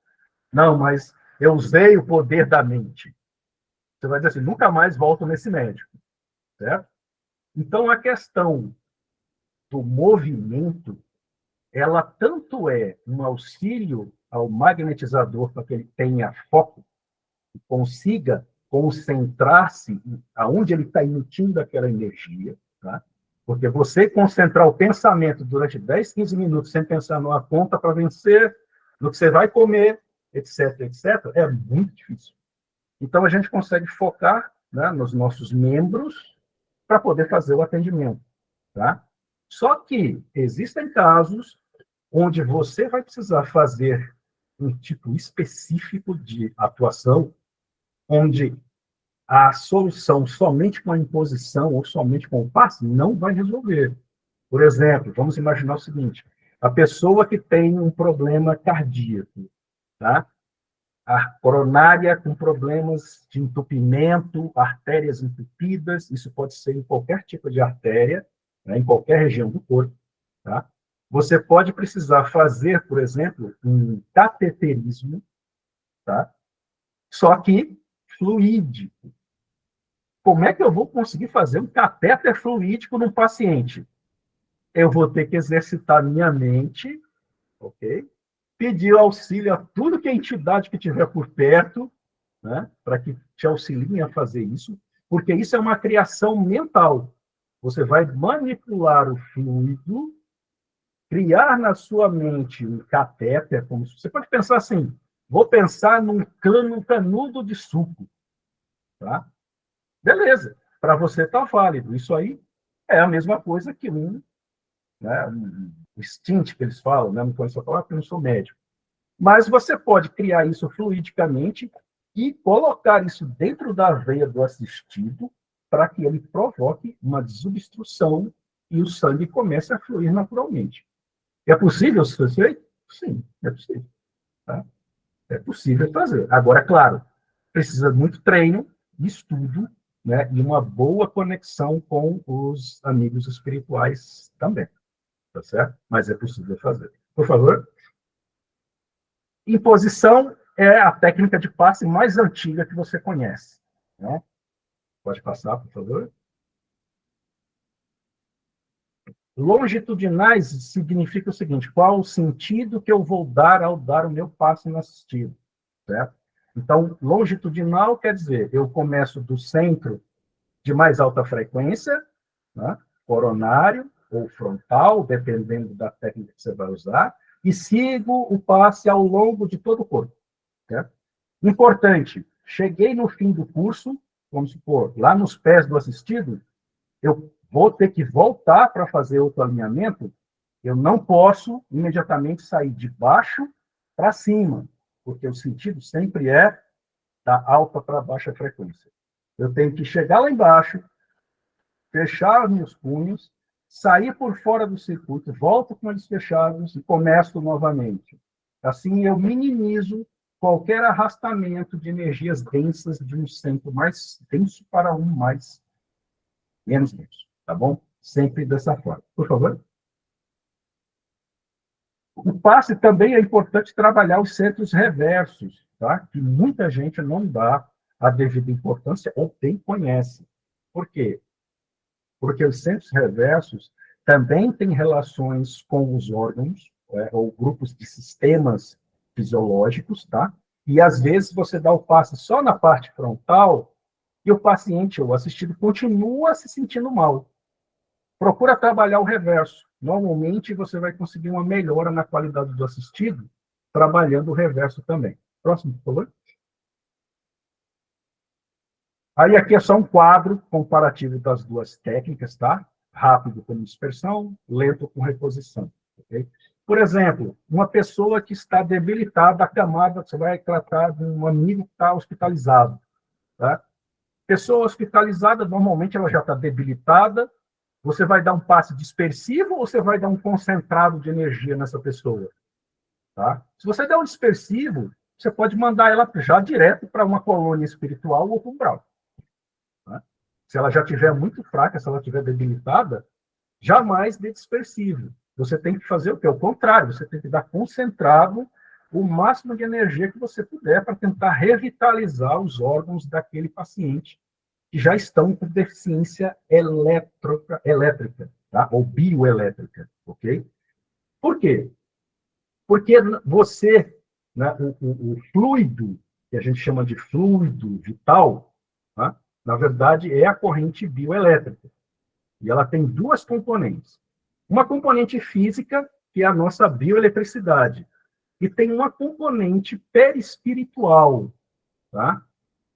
Speaker 1: Não, mas eu usei o poder da mente. Você vai dizer assim, nunca mais volto nesse médico, certo? Então, a questão do movimento, ela tanto é um auxílio ao magnetizador para que ele tenha foco, e consiga concentrar-se aonde ele está emitindo aquela energia, tá? Porque você concentrar o pensamento durante 10, 15 minutos sem pensar numa conta para vencer, no que você vai comer, etc., etc., é muito difícil. Então, a gente consegue focar, né, nos nossos membros para poder fazer o atendimento, tá? Só que existem casos onde você vai precisar fazer um tipo específico de atuação, onde a solução somente com a imposição ou somente com o passe não vai resolver. Por exemplo, vamos imaginar o seguinte, a pessoa que tem um problema cardíaco, tá? A coronária com problemas de entupimento, artérias entupidas, isso pode ser em qualquer tipo de artéria, né, em qualquer região do corpo, tá? Você pode precisar fazer, por exemplo, um cateterismo, tá? Só que fluídico. Como é que eu vou conseguir fazer um catéter fluídico num paciente? Eu vou ter que exercitar minha mente, ok? Pedir auxílio a tudo que é entidade que tiver por perto, né? Para que te auxiliem a fazer isso, porque isso é uma criação mental. Você vai manipular o fluido, criar na sua mente um catéter, como você pode pensar assim, vou pensar num canudo de suco, tá? Beleza, para você está válido. Isso aí é a mesma coisa que um stint que eles falam, né? Não conheço a palavra porque eu não sou médico. Mas você pode criar isso fluidicamente e colocar isso dentro da veia do assistido para que ele provoque uma desobstrução e o sangue comece a fluir naturalmente. É possível ser feito? Sim, é possível. Tá? É possível fazer. Agora, claro, precisa de muito treino, estudo, né, e uma boa conexão com os amigos espirituais também, tá certo? Mas é possível fazer. Por favor. Imposição é a técnica de passe mais antiga que você conhece, né? Pode passar, por favor. Longitudinais significa o seguinte: qual o sentido que eu vou dar ao dar o meu passe no assistido, certo? Então, longitudinal quer dizer, eu começo do centro de mais alta frequência, né, coronário ou frontal, dependendo da técnica que você vai usar, e sigo o passe ao longo de todo o corpo, certo? Importante, cheguei no fim do curso, vamos supor, lá nos pés do assistido, eu vou ter que voltar para fazer outro alinhamento, eu não posso imediatamente sair de baixo para cima, porque o sentido sempre é da alta para baixa frequência. Eu tenho que chegar lá embaixo, fechar meus punhos, sair por fora do circuito, volto com eles fechados e começo novamente. Assim, eu minimizo qualquer arrastamento de energias densas de um centro mais denso para um mais menos denso, tá bom? Sempre dessa forma. Por favor. O passe também é importante trabalhar os centros reversos, tá? Que muita gente não dá a devida importância ou nem conhece. Por quê? Porque os centros reversos também têm relações com os órgãos, ou grupos de sistemas fisiológicos, tá? E às vezes você dá o passe só na parte frontal e o paciente ou o assistido continua se sentindo mal. Procura trabalhar o reverso. Normalmente você vai conseguir uma melhora na qualidade do assistido trabalhando o reverso também. Próximo, por favor. Aí aqui é só um quadro comparativo das duas técnicas, tá? Rápido com dispersão, lento com reposição. Okay? Por exemplo, uma pessoa que está debilitada, a camada, você vai tratar de um amigo que está hospitalizado. Tá? Pessoa hospitalizada, normalmente ela já está debilitada, você vai dar um passe dispersivo ou você vai dar um concentrado de energia nessa pessoa? Tá? Se você der um dispersivo, você pode mandar ela já direto para uma colônia espiritual ou umbral. Tá? Se ela já estiver muito fraca, se ela estiver debilitada, jamais dê dispersivo. Você tem que fazer o quê? O contrário, você tem que dar concentrado o máximo de energia que você puder para tentar revitalizar os órgãos daquele paciente que já estão com deficiência elétrica, tá? Ou bioelétrica, ok? Por quê? Porque você, né, o fluido, que a gente chama de fluido vital, tá? Na verdade, é a corrente bioelétrica. E ela tem duas componentes. Uma componente física, que é a nossa bioeletricidade, e tem uma componente perispiritual, tá?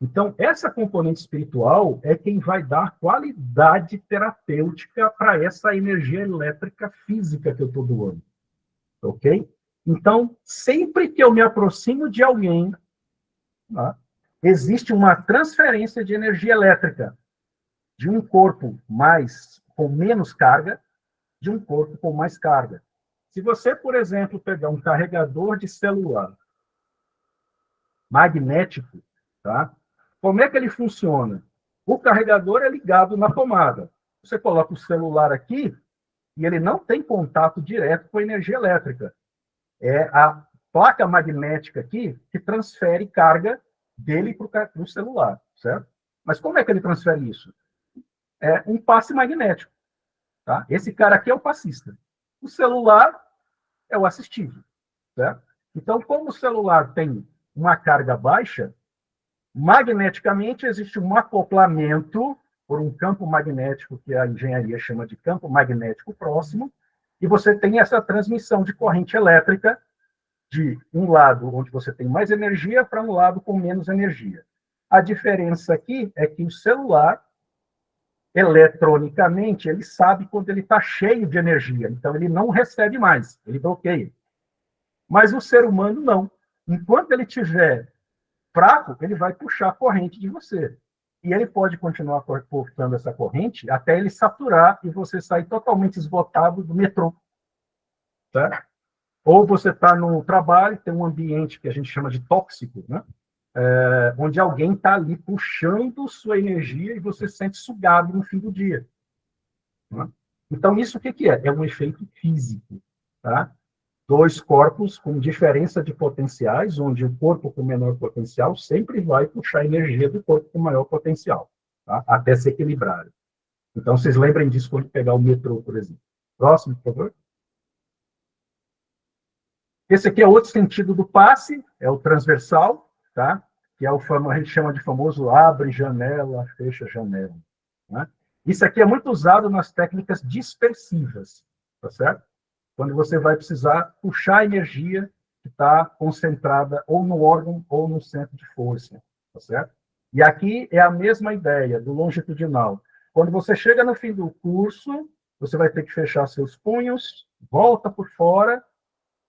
Speaker 1: Então, essa componente espiritual é quem vai dar qualidade terapêutica para essa energia elétrica física que eu estou doando. Ok? Então, sempre que eu me aproximo de alguém, tá, existe uma transferência de energia elétrica de um corpo com menos carga, de um corpo com mais carga. Se você, por exemplo, pegar um carregador de celular magnético, tá? Como é que ele funciona? O carregador é ligado na tomada. Você coloca o celular aqui e ele não tem contato direto com a energia elétrica. É a placa magnética aqui que transfere carga dele para o celular, certo? Mas como é que ele transfere isso? É um passe magnético. Tá? Esse cara aqui é o passista. O celular é o assistido, certo? Então, como o celular tem uma carga baixa, magneticamente existe um acoplamento por um campo magnético que a engenharia chama de campo magnético próximo, e você tem essa transmissão de corrente elétrica de um lado onde você tem mais energia para um lado com menos energia. A diferença aqui é que o celular, eletronicamente, ele sabe quando ele está cheio de energia, então ele não recebe mais, ele bloqueia. Mas o ser humano não. Enquanto ele tiver fraco, ele vai puxar a corrente de você. E ele pode continuar cortando essa corrente até ele saturar e você sair totalmente esgotado do metrô. Tá? Ou você está no trabalho, tem um ambiente que a gente chama de tóxico, né? Onde alguém está ali puxando sua energia e você se sente sugado no fim do dia. Né? Então, isso o que é? É um efeito físico. Tá? dois corpos com diferença de potenciais, onde o corpo com menor potencial sempre vai puxar energia do corpo com maior potencial, tá? Até se equilibrar. Então, vocês lembrem disso quando pegar o metrô, por exemplo. Próximo, por favor. Esse aqui é outro sentido do passe, é o transversal, tá? Que é a gente chama de famoso abre janela, fecha janela. Né? Isso aqui é muito usado nas técnicas dispersivas, tá certo? Quando você vai precisar puxar a energia que está concentrada ou no órgão ou no centro de força, tá certo? E aqui é a mesma ideia do longitudinal. Quando você chega no fim do curso, você vai ter que fechar seus punhos, volta por fora,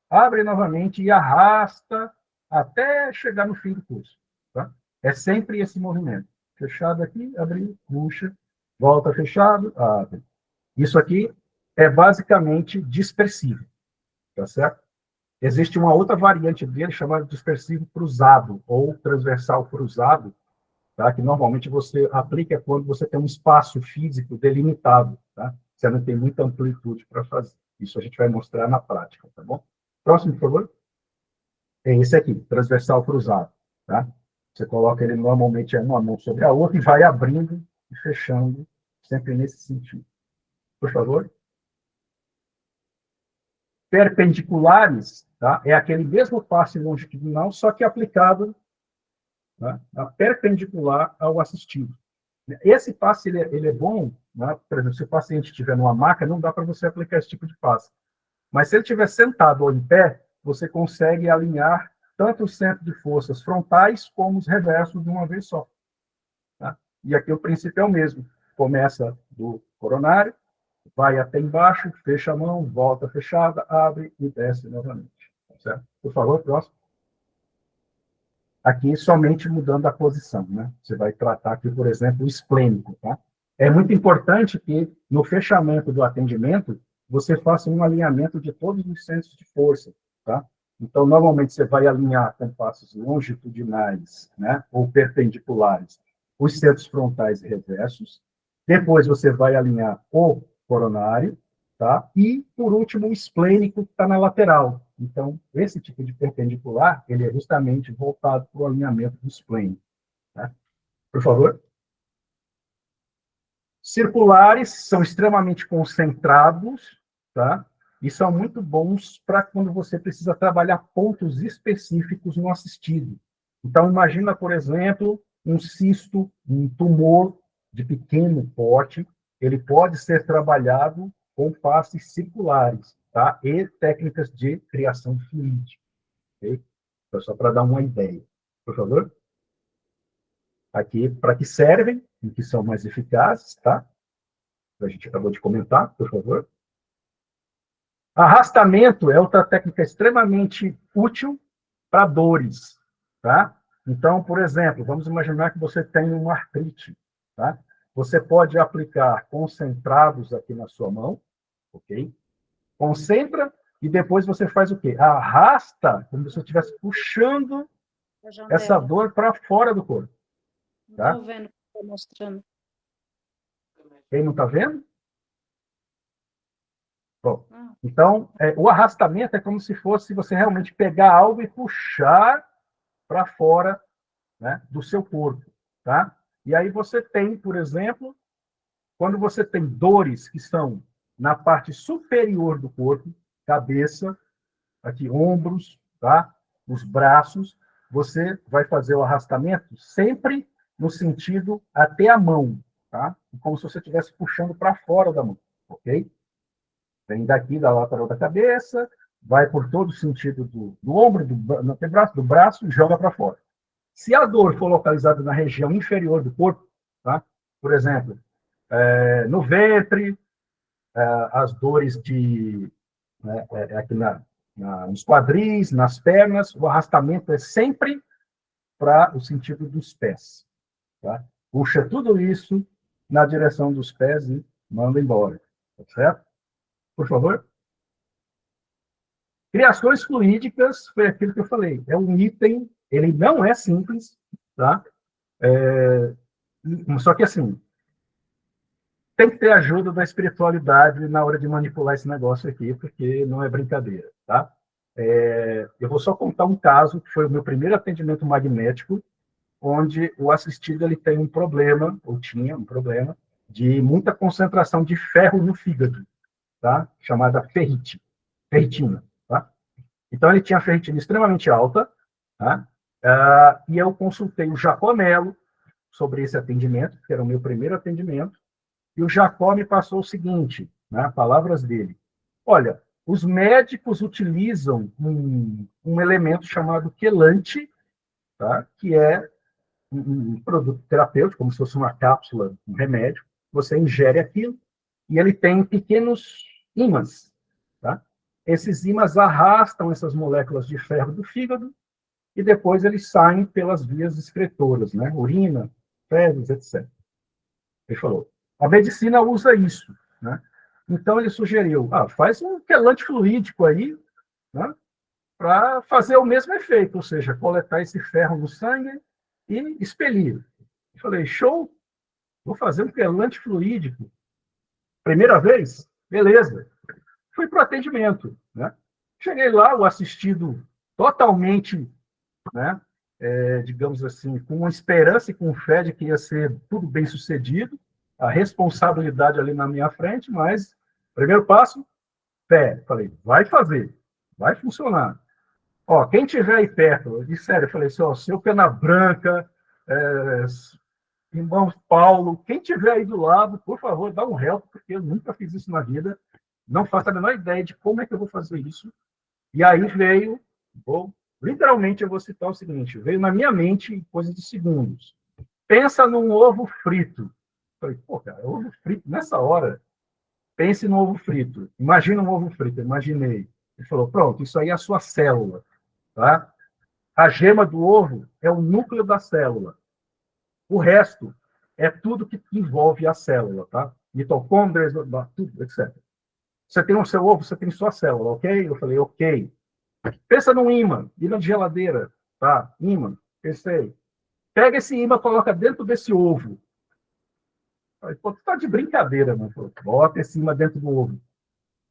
Speaker 1: abre novamente e arrasta até chegar no fim do curso. Tá? É sempre esse movimento. Fechado aqui, abrir, puxa, volta fechado, abre. Isso aqui é basicamente dispersivo, tá certo? Existe uma outra variante dele chamada dispersivo cruzado ou transversal cruzado, tá? Que normalmente você aplica quando você tem um espaço físico delimitado, tá? Você não tem muita amplitude para fazer. Isso a gente vai mostrar na prática, tá bom? Próximo, por favor. É esse aqui, transversal cruzado, tá? Você coloca ele normalmente uma mão sobre a outra e vai abrindo e fechando, sempre nesse sentido. Por favor. Perpendiculares, tá? É aquele mesmo passe longitudinal, só que aplicado, né, perpendicular ao assistido. Esse passe ele é bom, né? Por exemplo, se o paciente estiver numa maca, não dá para você aplicar esse tipo de passe. Mas se ele estiver sentado ou em pé, você consegue alinhar tanto o centro de forças frontais como os reversos de uma vez só. Tá? E aqui o princípio é o mesmo. Começa do coronário, vai até embaixo, fecha a mão, volta fechada, abre e desce novamente. Certo? Por favor, próximo. Aqui somente mudando a posição, né? Você vai tratar aqui, por exemplo, o esplênico, tá? É muito importante que no fechamento do atendimento você faça um alinhamento de todos os centros de força, tá? Então, normalmente você vai alinhar com passos longitudinais, né? Ou perpendiculares, os centros frontais e reversos. Depois você vai alinhar o coronário, tá? E, por último, o esplênico que está na lateral. Então, esse tipo de perpendicular, ele é justamente voltado para o alinhamento do esplênico. Tá? Por favor. Circulares são extremamente concentrados, tá? E são muito bons para quando você precisa trabalhar pontos específicos no assistido. Então, imagina, por exemplo, um cisto, um tumor de pequeno porte, ele pode ser trabalhado com passes circulares, tá? E técnicas de criação fluídica, ok? Então, só para dar uma ideia. Por favor. Aqui, para que servem e que são mais eficazes, tá? A gente acabou de comentar, por favor. Arrastamento é outra técnica extremamente útil para dores, tá? Então, por exemplo, vamos imaginar que você tem uma artrite, tá? Você pode aplicar concentrados aqui na sua mão, ok? Concentra e depois você faz o quê? Arrasta, como se você estivesse puxando essa dor para fora do corpo. Tá?
Speaker 2: Não estou vendo o que está mostrando.
Speaker 1: Quem não está vendo? Bom, então, o arrastamento é como se fosse você realmente pegar algo e puxar para fora, né, do seu corpo. Tá? E aí você tem, por exemplo, quando você tem dores que são na parte superior do corpo, cabeça, aqui ombros, tá? Os braços, você vai fazer o arrastamento sempre no sentido até a mão, tá? Como se você estivesse puxando para fora da mão, ok? Vem daqui da lateral da cabeça, vai por todo o sentido do ombro, do antebraço, do braço e joga para fora. Se a dor for localizada na região inferior do corpo, tá? Por exemplo, no ventre, as dores né, aqui nos quadris, nas pernas, o arrastamento é sempre para o sentido dos pés. Tá? Puxa tudo isso na direção dos pés e manda embora. Tá certo? Por favor. Criações fluídicas foi aquilo que eu falei. É um item, ele não é simples, tá? Só que assim, tem que ter ajuda da espiritualidade na hora de manipular esse negócio aqui, porque não é brincadeira, tá? Eu vou só contar um caso, que foi o meu primeiro atendimento magnético, onde o assistido ele tem um problema, ou tinha um problema, de muita concentração de ferro no fígado, tá? Chamada ferritina. Tá? Então, ele tinha ferritina extremamente alta, tá? E eu consultei o Jacó Melo sobre esse atendimento, que era o meu primeiro atendimento, e o Jacó me passou o seguinte, né, palavras dele. Olha, os médicos utilizam um elemento chamado quelante, tá? Que é um produto terapêutico, como se fosse uma cápsula, um remédio. Você ingere aquilo e ele tem pequenos ímãs. Tá? Esses ímãs arrastam essas moléculas de ferro do fígado e depois eles saem pelas vias excretoras, né? Urina, fezes, etc. Ele falou. A medicina usa isso. Né? Então, ele sugeriu, faz um quelante fluídico aí, né? Para fazer o mesmo efeito, ou seja, coletar esse ferro no sangue e expelir. Eu falei, show, vou fazer um quelante fluídico. Primeira vez? Beleza. Fui para o atendimento. Né? Cheguei lá, o assistido totalmente, né, digamos assim, com uma esperança e com fé de que ia ser tudo bem sucedido, a responsabilidade ali na minha frente, mas, primeiro passo, fé. Falei, vai fazer, vai funcionar. Ó, quem tiver aí perto, eu disse sério, eu falei assim, ó, seu Pena Branca, irmão Paulo, quem tiver aí do lado, por favor, dá um help, porque eu nunca fiz isso na vida, não faço a menor ideia de como é que eu vou fazer isso. E aí veio, literalmente eu vou citar o seguinte, veio na minha mente em coisa de segundos. Pensa num ovo frito. Eu falei, cara, ovo frito nessa hora? Pense no ovo frito. Imagina um ovo frito, imaginei. Ele falou, pronto, isso aí é a sua célula. Tá? A gema do ovo é o núcleo da célula. O resto é tudo que envolve a célula, tá? Mitocôndrias, tudo, etc. Você tem o seu ovo, você tem sua célula, ok? Eu falei, ok. Pensa num ímã de geladeira, tá? Ímã, pensei. Pega esse ímã, coloca dentro desse ovo. Falei, pô, tu tá de brincadeira, mano. Bota esse ímã dentro do ovo.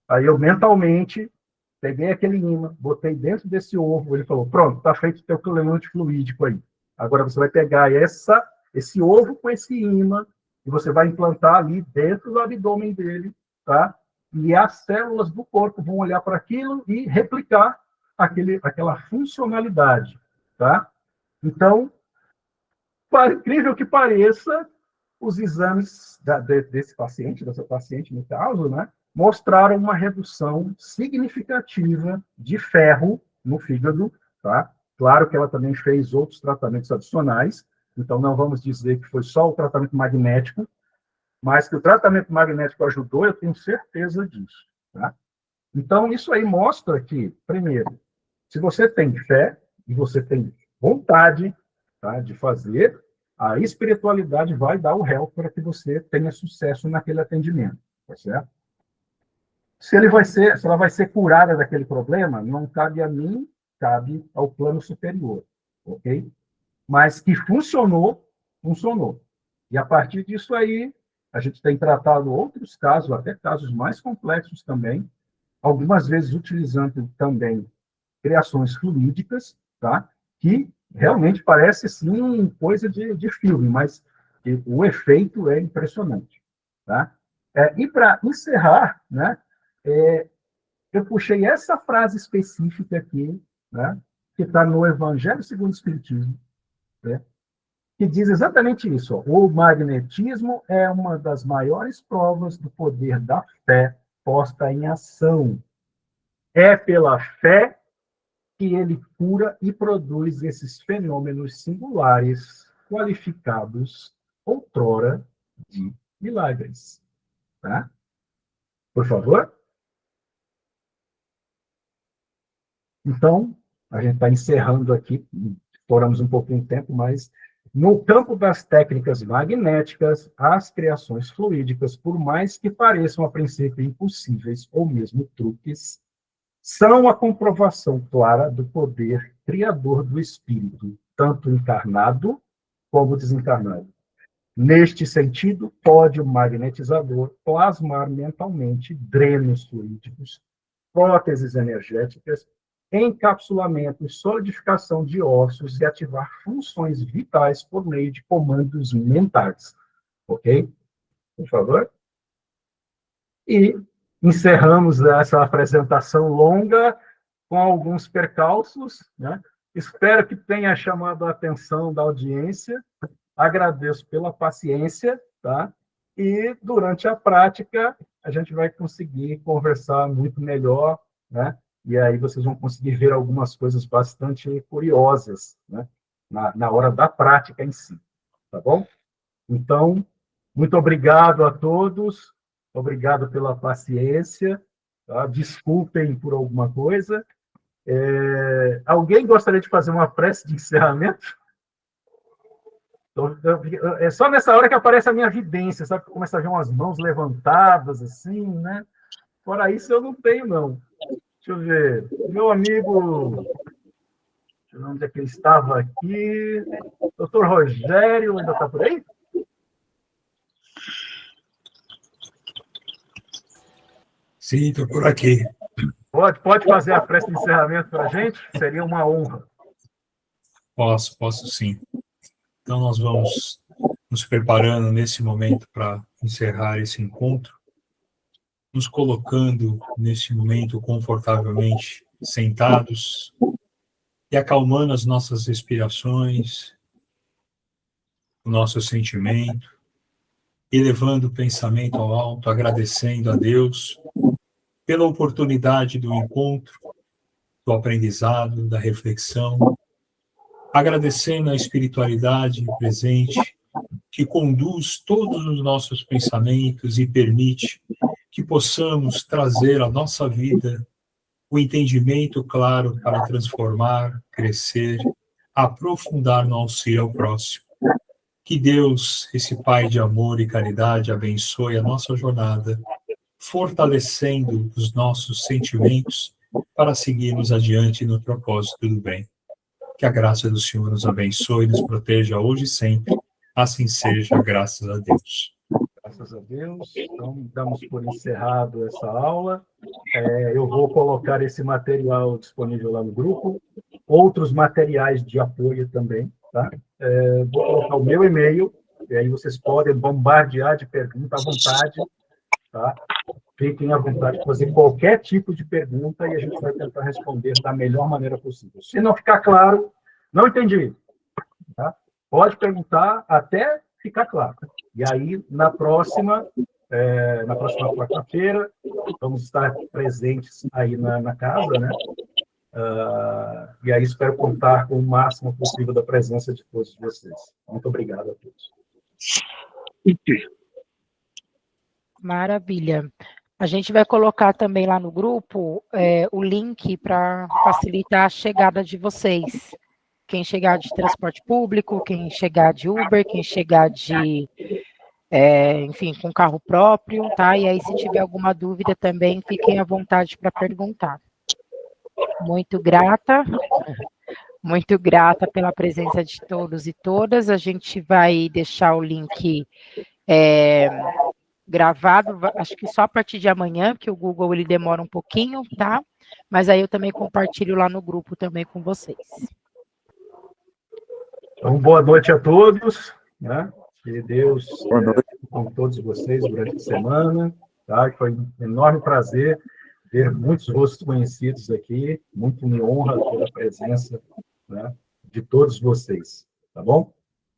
Speaker 1: Aí eu mentalmente peguei aquele ímã, botei dentro desse ovo, ele falou, pronto, está feito o teu quelante fluídico aí. Agora você vai pegar esse ovo com esse ímã e você vai implantar ali dentro do abdômen dele, tá? E as células do corpo vão olhar para aquilo e replicar aquela funcionalidade, tá? Então, por incrível que pareça, os exames desse paciente, dessa paciente no caso, né? Mostraram uma redução significativa de ferro no fígado, tá? Claro que ela também fez outros tratamentos adicionais, então não vamos dizer que foi só o tratamento magnético, mas que o tratamento magnético ajudou, eu tenho certeza disso, tá? Então, isso aí mostra que, primeiro, se você tem fé e você tem vontade, tá, de fazer, a espiritualidade vai dar o help para que você tenha sucesso naquele atendimento, tá certo? Se ela vai ser curada daquele problema, não cabe a mim, cabe ao plano superior, ok? Mas que funcionou, funcionou. E a partir disso aí, a gente tem tratado outros casos, até casos mais complexos também, algumas vezes utilizando também criações fluídicas, tá? Que realmente parece, sim, coisa de filme, mas o efeito é impressionante, tá? E para encerrar, né, eu puxei essa frase específica aqui, né, que está no Evangelho segundo o Espiritismo, né, que diz exatamente isso. Ó, o magnetismo é uma das maiores provas do poder da fé posta em ação. É pela fé que ele cura e produz esses fenômenos singulares, qualificados outrora de milagres. Tá? Por favor? Então, a gente está encerrando aqui, estouramos um pouquinho de tempo, mas no campo das técnicas magnéticas, as criações fluídicas, por mais que pareçam a princípio impossíveis ou mesmo truques, são a comprovação clara do poder criador do espírito, tanto encarnado como desencarnado. Neste sentido, pode o magnetizador plasmar mentalmente drenos fluídicos, próteses energéticas encapsulamento e solidificação de ossos e ativar funções vitais por meio de comandos mentais. Ok? Por favor. E encerramos essa apresentação longa com alguns percalços, né? Espero que tenha chamado a atenção da audiência. Agradeço pela paciência, tá? E durante a prática a gente vai conseguir conversar muito melhor, né? E aí vocês vão conseguir ver algumas coisas bastante curiosas, né? Na hora da prática em si, tá bom? Então, muito obrigado a todos, obrigado pela paciência, tá? Desculpem por alguma coisa. Alguém gostaria de fazer uma prece de encerramento? É só nessa hora que aparece a minha vidência, sabe? Começa a ver umas mãos levantadas, assim, né? Fora isso, eu não tenho, não. Deixa eu ver. Meu amigo, deixa eu ver onde é que ele estava aqui. Doutor Rogério, ainda está por aí?
Speaker 3: Sim, estou por aqui.
Speaker 1: Pode fazer a prece de encerramento para a gente? Seria uma honra.
Speaker 3: Posso sim. Então, nós vamos nos preparando nesse momento para encerrar esse encontro, nos colocando nesse momento confortavelmente sentados e acalmando as nossas respirações, o nosso sentimento, elevando o pensamento ao alto, agradecendo a Deus pela oportunidade do encontro, do aprendizado, da reflexão, agradecendo a espiritualidade presente, que conduz todos os nossos pensamentos e permite que possamos trazer à nossa vida o entendimento claro para transformar, crescer, aprofundar no auxílio ao próximo. Que Deus, esse Pai de amor e caridade, abençoe a nossa jornada, fortalecendo os nossos sentimentos para seguirmos adiante no propósito do bem. Que a graça do Senhor nos abençoe e nos proteja hoje e sempre. Assim seja, graças a Deus.
Speaker 1: Graças a Deus. Então, damos por encerrado essa aula. Eu vou colocar esse material disponível lá no grupo. Outros materiais de apoio também, tá? Vou colocar o meu e-mail, e aí vocês podem bombardear de pergunta à vontade, tá? Fiquem à vontade de fazer qualquer tipo de pergunta e a gente vai tentar responder da melhor maneira possível. Se não ficar claro, não entendi, tá? Pode perguntar até ficar claro. E aí, na próxima quarta-feira, vamos estar presentes aí na casa, né? E aí espero contar com o máximo possível da presença de todos vocês. Muito obrigado a todos.
Speaker 4: Maravilha. A gente vai colocar também lá no grupo o link para facilitar a chegada de vocês. Quem chegar de transporte público, quem chegar de Uber, quem chegar de, enfim, com carro próprio, tá? E aí, se tiver alguma dúvida também, fiquem à vontade para perguntar. Muito grata pela presença de todos e todas. A gente vai deixar o link gravado, acho que só a partir de amanhã, porque o Google ele demora um pouquinho, tá? Mas aí eu também compartilho lá no grupo também com vocês.
Speaker 1: Então, boa noite a todos, né? Que Deus com todos vocês durante a semana, tá? Foi um enorme prazer ver muitos rostos conhecidos aqui, muito me honra pela presença, né, de todos vocês, tá bom?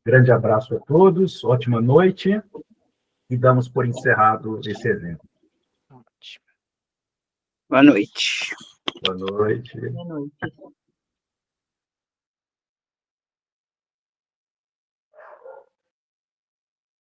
Speaker 1: Grande abraço a todos, ótima noite, e damos por encerrado esse evento.
Speaker 5: Boa noite.
Speaker 1: Boa noite.
Speaker 5: Boa noite.